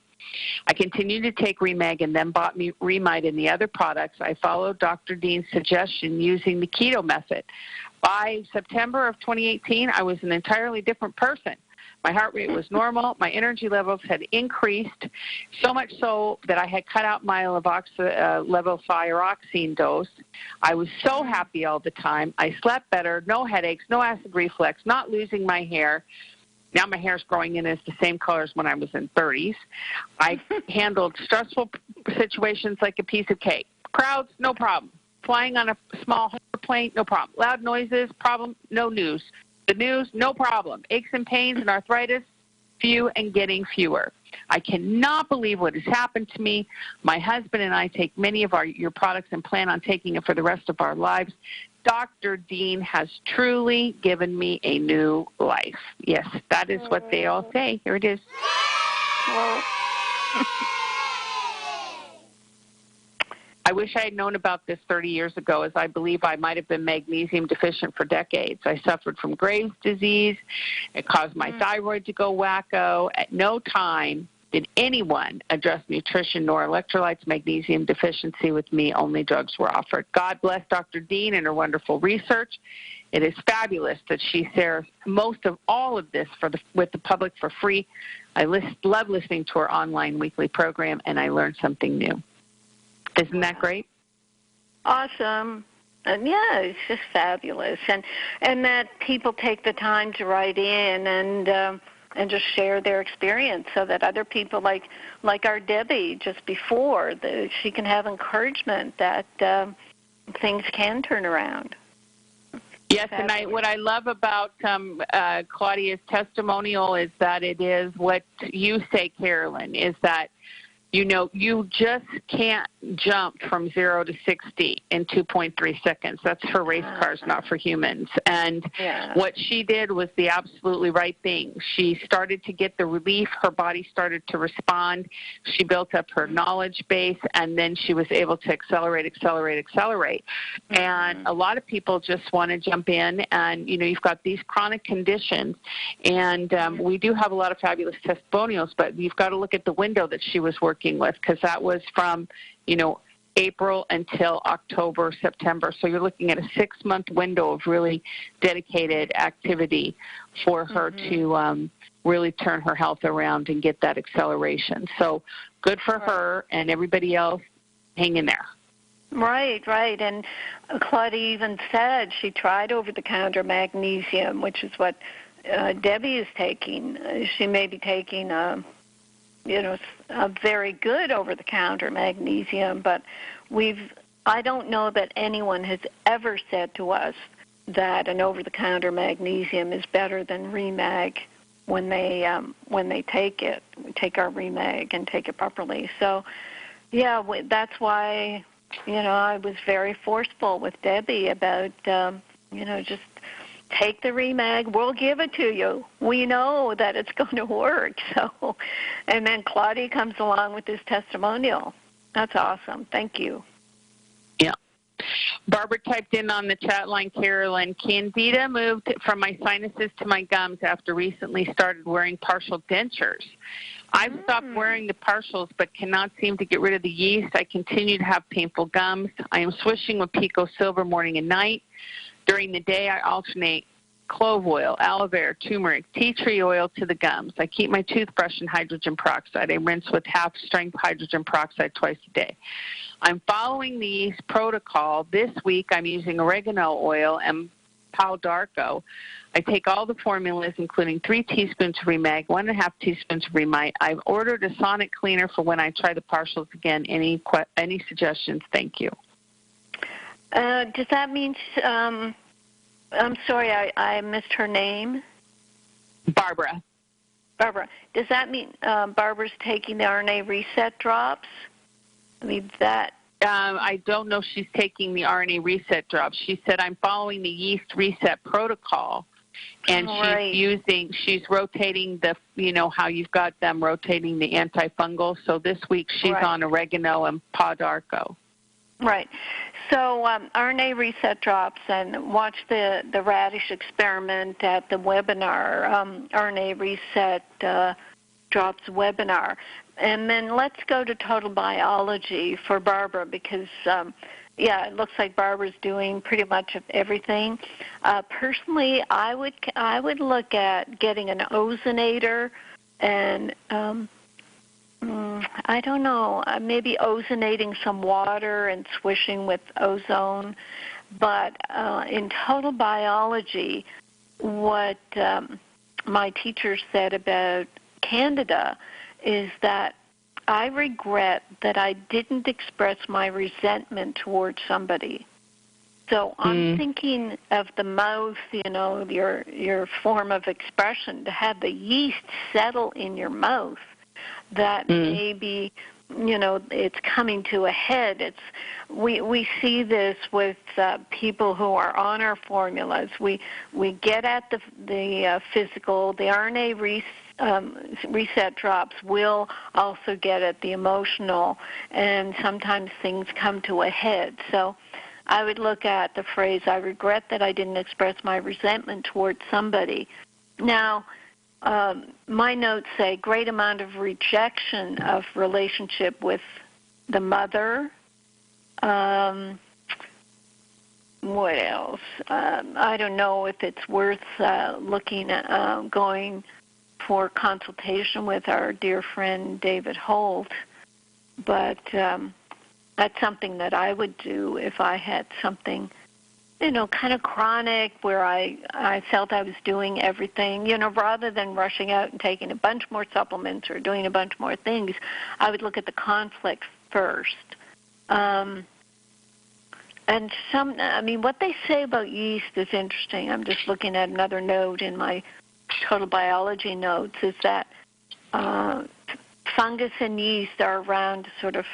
I continued to take Remag and then bought me Remite and the other products. I followed Dr. Dean's suggestion using the keto method. By September of 2018, I was an entirely different person. My heart rate was normal. My energy levels had increased, so much so that I had cut out my levothyroxine dose. I was so happy all the time. I slept better, no headaches, no acid reflux, not losing my hair. Now my hair's growing in, it's the same color as when I was in 30s. I handled stressful situations like a piece of cake. Crowds, no problem. Flying on a small plane, no problem. Loud noises, problem, no news. The news, no problem. Aches and pains and arthritis, few and getting fewer. I cannot believe what has happened to me. My husband and I take many of your products and plan on taking it for the rest of our lives. Dr. Dean has truly given me a new life. Yes, that is what they all say. Here it is. I wish I had known about this 30 years ago, as I believe I might have been magnesium deficient for decades. I suffered from Graves' disease. It caused my thyroid to go wacko. At no time did anyone address nutrition nor electrolytes magnesium deficiency with me. Only drugs were offered. God bless Dr. Dean and her wonderful research. It is fabulous that she shares most of all of this with the public for free. I love listening to her online weekly program, and I learned something new. Isn't that great? Awesome. And yeah, it's just fabulous. And that people take the time to write in and just share their experience so that other people like our Debbie just before, she can have encouragement that things can turn around. Yes, fabulous. And what I love about Claudia's testimonial is that it is what you say, Carolyn, is that you just can't jump from 0 to 60 in 2.3 seconds. That's for race cars, not for humans. And what she did was the absolutely right thing. She started to get the relief. Her body started to respond. She built up her knowledge base, and then she was able to accelerate. And a lot of people just want to jump in, and, you've got these chronic conditions, and we do have a lot of fabulous testimonials, but you've got to look at the window that she was working with, because that was from, April until October, September. So you're looking at a 6-month window of really dedicated activity for her to really turn her health around and get that acceleration. So good for her, and everybody else, hang in there. Right. And Claudia even said she tried over-the-counter magnesium, which is what Debbie is taking. She may be taking a very good over-the-counter magnesium, but I don't know that anyone has ever said to us that an over-the-counter magnesium is better than Remag when they take it. We take our Remag and take it properly. So, yeah, that's why, I was very forceful with Debbie about, just take the Remag. We'll give it to you. We know that it's going to work. So, and then Claudia comes along with this testimonial. That's awesome. Thank you. Yeah. Barbara typed in on the chat line, Carolyn, Candida moved from my sinuses to my gums after recently started wearing partial dentures. I've stopped wearing the partials but cannot seem to get rid of the yeast. I continue to have painful gums. I am swishing with Pico Silver morning and night. During the day, I alternate clove oil, aloe vera, turmeric, tea tree oil to the gums. I keep my toothbrush in hydrogen peroxide. I rinse with half-strength hydrogen peroxide twice a day. I'm following the yeast protocol. This week I'm using oregano oil and Palo d'Arco. I take all the formulas, including 3 teaspoons of Remag, 1.5 teaspoons of Remite. I've ordered a sonic cleaner for when I try the partials again. Any suggestions? Thank you. Does that mean, I'm sorry, I missed her name? Barbara. Barbara. Does that mean Barbara's taking the RNA reset drops? I mean, that... I don't know if she's taking the RNA reset drops. She said, I'm following the yeast reset protocol. And she's rotating how you've got them rotating the antifungal. So this week she's on oregano and Palo d'Arco. Right. So RNA reset drops, and watch the radish experiment at the webinar, RNA reset drops webinar. And then let's go to total biology for Barbara because, it looks like Barbara's doing pretty much everything. Personally, I would look at getting an ozonator and I don't know, maybe ozonating some water and swishing with ozone. But in total biology, what my teacher said about Candida is that I regret that I didn't express my resentment towards somebody. So I'm thinking of the mouth, your form of expression, to have the yeast settle in your mouth. That maybe, it's coming to a head. We see this with people who are on our formulas. We get at the physical. The RNA reset drops will also get at the emotional, and sometimes things come to a head. So I would look at the phrase, I regret that I didn't express my resentment towards somebody. Now, my notes say great amount of rejection of relationship with the mother. What else? I don't know if it's worth looking at going for consultation with our dear friend David Holt, but that's something that I would do if I had something kind of chronic where I felt I was doing everything, rather than rushing out and taking a bunch more supplements or doing a bunch more things. I would look at the conflict first. And what they say about yeast is interesting. I'm just looking at another note in my total biology notes, is that fungus and yeast are around sort of,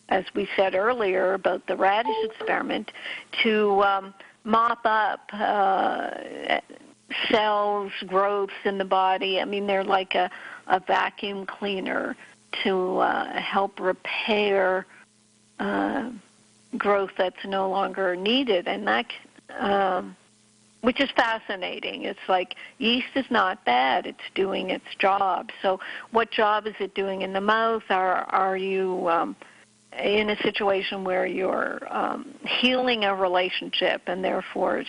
as we said earlier about the radish experiment, to mop up cells, growths in the body. I mean, they're like a vacuum cleaner to help repair growth that's no longer needed, and that, which is fascinating. It's like yeast is not bad; it's doing its job. So, what job is it doing in the mouth? Are you in a situation where you're healing a relationship, and therefore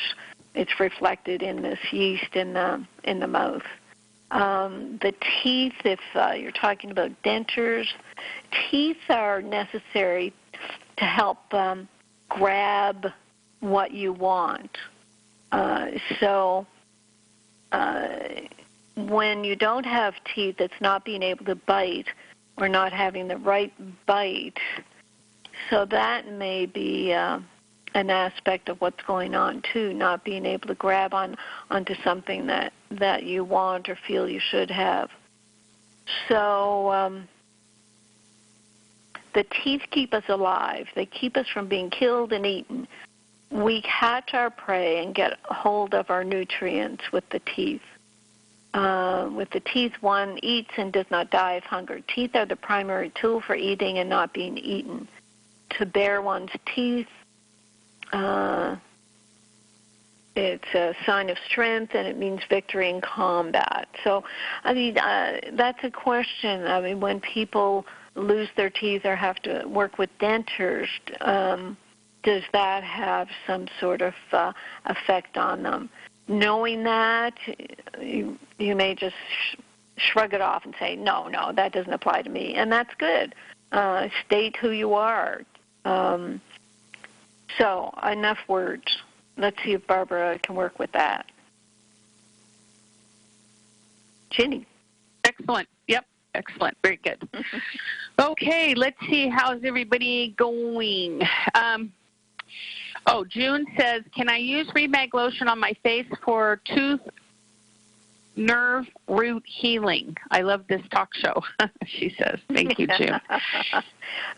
it's reflected in this yeast in the mouth. The teeth, if you're talking about dentures, teeth are necessary to help grab what you want. So when you don't have teeth, it's not being able to bite or not having the right bite. So that may be an aspect of what's going on too, not being able to grab onto something that you want or feel you should have. So the teeth keep us alive. They keep us from being killed and eaten. We catch our prey and get hold of our nutrients with the teeth. With the teeth, one eats and does not die of hunger. Teeth are the primary tool for eating and not being eaten. To bare one's teeth, it's a sign of strength, and it means victory in combat. So, that's a question. When people lose their teeth or have to work with dentures, does that have some sort of effect on them? knowing that, you may just shrug it off and say, no, that doesn't apply to me, and that's good. State who you are. So enough words. Let's see if Barbara can work with that. Ginny. Excellent. Yep. Excellent. Very good. Okay, let's see. How's everybody going? June says, can I use Remag lotion on my face for tooth nerve root healing? I love this talk show, she says. Thank you, June.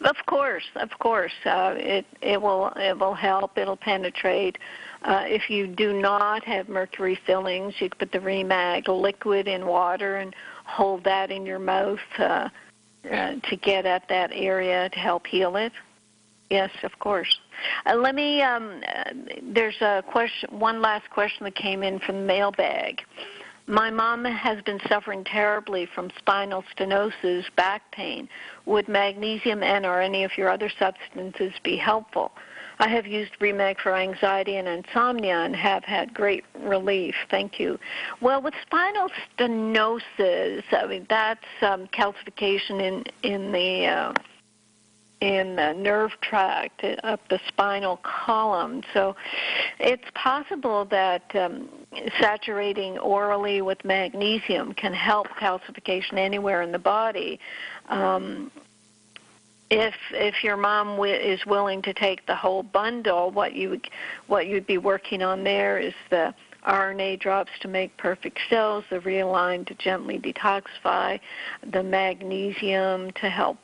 Of course. It will help. It'll penetrate. If you do not have mercury fillings, you can put the Remag liquid in water and hold that in your mouth to get at that area to help heal it. Yes, of course. Let me. There's a question. One last question that came in from the mailbag. My mom has been suffering terribly from spinal stenosis, back pain. Would magnesium and/or any of your other substances be helpful? I have used Remag for anxiety and insomnia and have had great relief. Thank you. Well, with spinal stenosis, I mean, that's calcification in the nerve tract up the spinal column. So it's possible that saturating orally with magnesium can help calcification anywhere in the body. If your mom is willing to take the whole bundle, what you'd be working on there is the RNA drops to make perfect cells, the realign to gently detoxify, the magnesium to help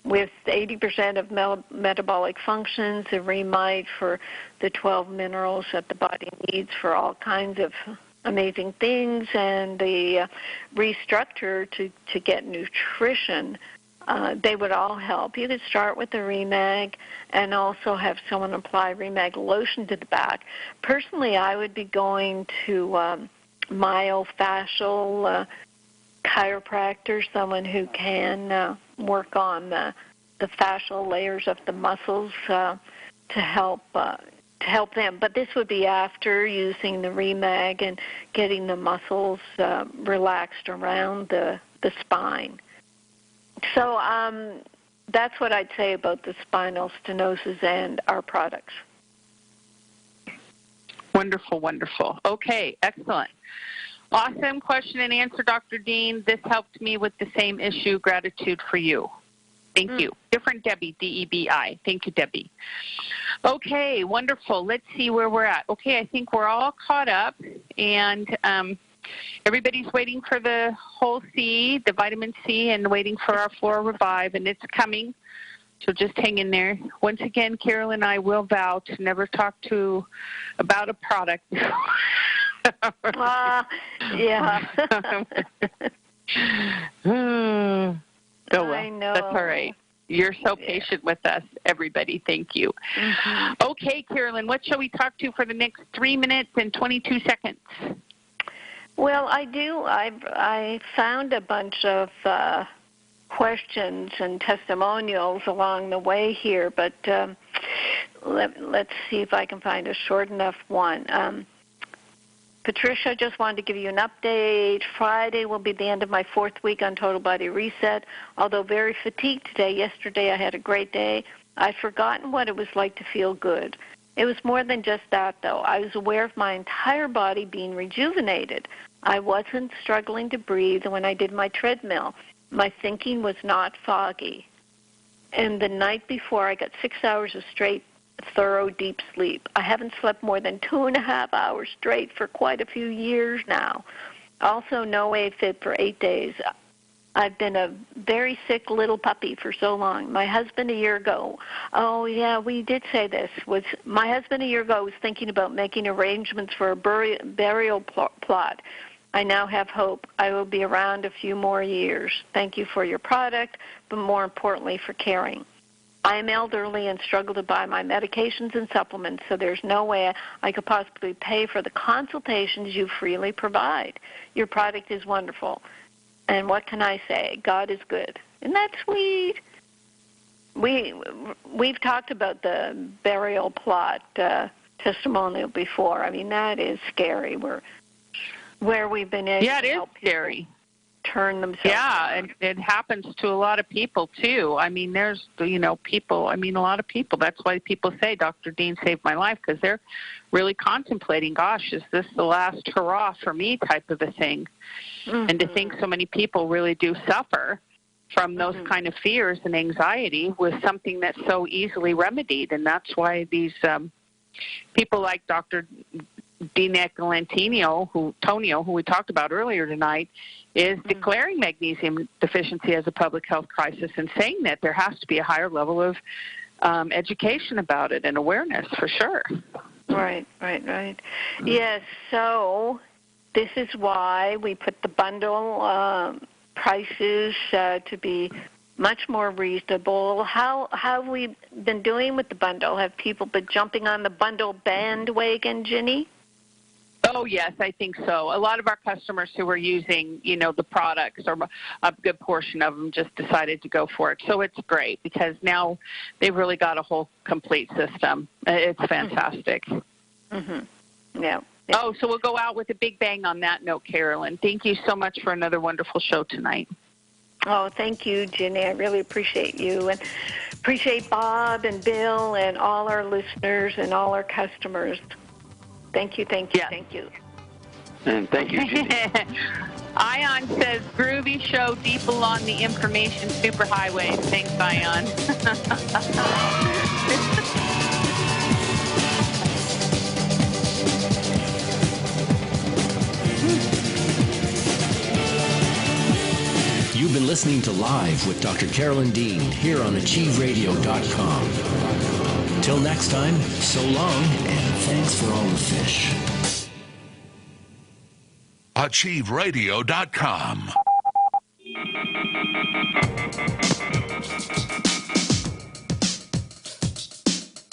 with 80% of metabolic functions, the Remite for the 12 minerals that the body needs for all kinds of amazing things, and the restructure to get nutrition. They would all help. You could start with the Remag and also have someone apply Remag lotion to the back. Personally, I would be going to myofascial chiropractor, someone who can work on the fascial layers of the muscles to help them. But this would be after using the Remag and getting the muscles relaxed around the spine. So that's what I'd say about the spinal stenosis and our products. Wonderful. Okay, excellent. Awesome question and answer, Dr. Dean. This helped me with the same issue. Gratitude for you. Thank you. Different Debbie, D-E-B-I. Thank you, Debbie. Okay, wonderful. Let's see where we're at. Okay, I think we're all caught up, and everybody's waiting for the whole C, the vitamin C, and waiting for our Flora Revive, and it's coming. So just hang in there. Once again, Carolyn and I will vow to never talk about a product. Yeah. Oh, well, I know. That's all right. You're so patient with us, everybody. Thank you. Mm-hmm. Okay, Carolyn, what shall we talk to for the next 3 minutes and 22 seconds? Well, I found a bunch of questions and testimonials along the way here, but let's see if I can find a short enough one. Patricia, just wanted to give you an update. Friday will be the end of my 4th week on Total Body Reset. Although very fatigued today, yesterday I had a great day. I've forgotten what it was like to feel good. It was more than just that, though. I was aware of my entire body being rejuvenated. I wasn't struggling to breathe when I did my treadmill. My thinking was not foggy. And the night before, I got 6 hours of straight, thorough, deep sleep. I haven't slept more than 2.5 hours straight for quite a few years now. Also, no AFib for 8 days. I've been a very sick little puppy for so long. My husband a year ago, we did say this, my husband a year ago was thinking about making arrangements for a burial plot. I now have hope. I will be around a few more years. Thank you for your product, but more importantly for caring. I am elderly and struggle to buy my medications and supplements, so there's no way I could possibly pay for the consultations you freely provide. Your product is wonderful. And what can I say? God is good. Isn't that sweet? We've talked about the burial plot testimonial before. I mean, that is scary. Where we've been able it to is help people scary. turn themselves Yeah, around. and it happens to a lot of people, too. I mean, there's, people, a lot of people. That's why people say, Dr. Dean saved my life, because they're really contemplating, gosh, is this the last hurrah for me type of a thing? And to think so many people really do suffer from those kind of fears and anxiety with something that's so easily remedied. And that's why these people like Dr. Dean Tonio, who we talked about earlier tonight, is declaring magnesium deficiency as a public health crisis and saying that there has to be a higher level of education about it and awareness, for sure. Right. Yes, so this is why we put the bundle prices to be much more reasonable. How have we been doing with the bundle? Have people been jumping on the bundle bandwagon, Ginny? Oh, yes, I think so. A lot of our customers who were using, the products, or a good portion of them just decided to go for it. So it's great because now they've really got a whole complete system. It's fantastic. Yeah. Oh, so we'll go out with a big bang on that note, Carolyn. Thank you so much for another wonderful show tonight. Oh, thank you, Ginny. I really appreciate you, and appreciate Bob and Bill and all our listeners and all our customers. Thank you. Yeah. Thank you. And thank you, Ginny. Ion says, groovy show deep along the information superhighway. Thanks, Ion. You've been listening to Live with Dr. Carolyn Dean here on AchieveRadio.com. Till next time, so long, and thanks for all the fish. AchieveRadio.com.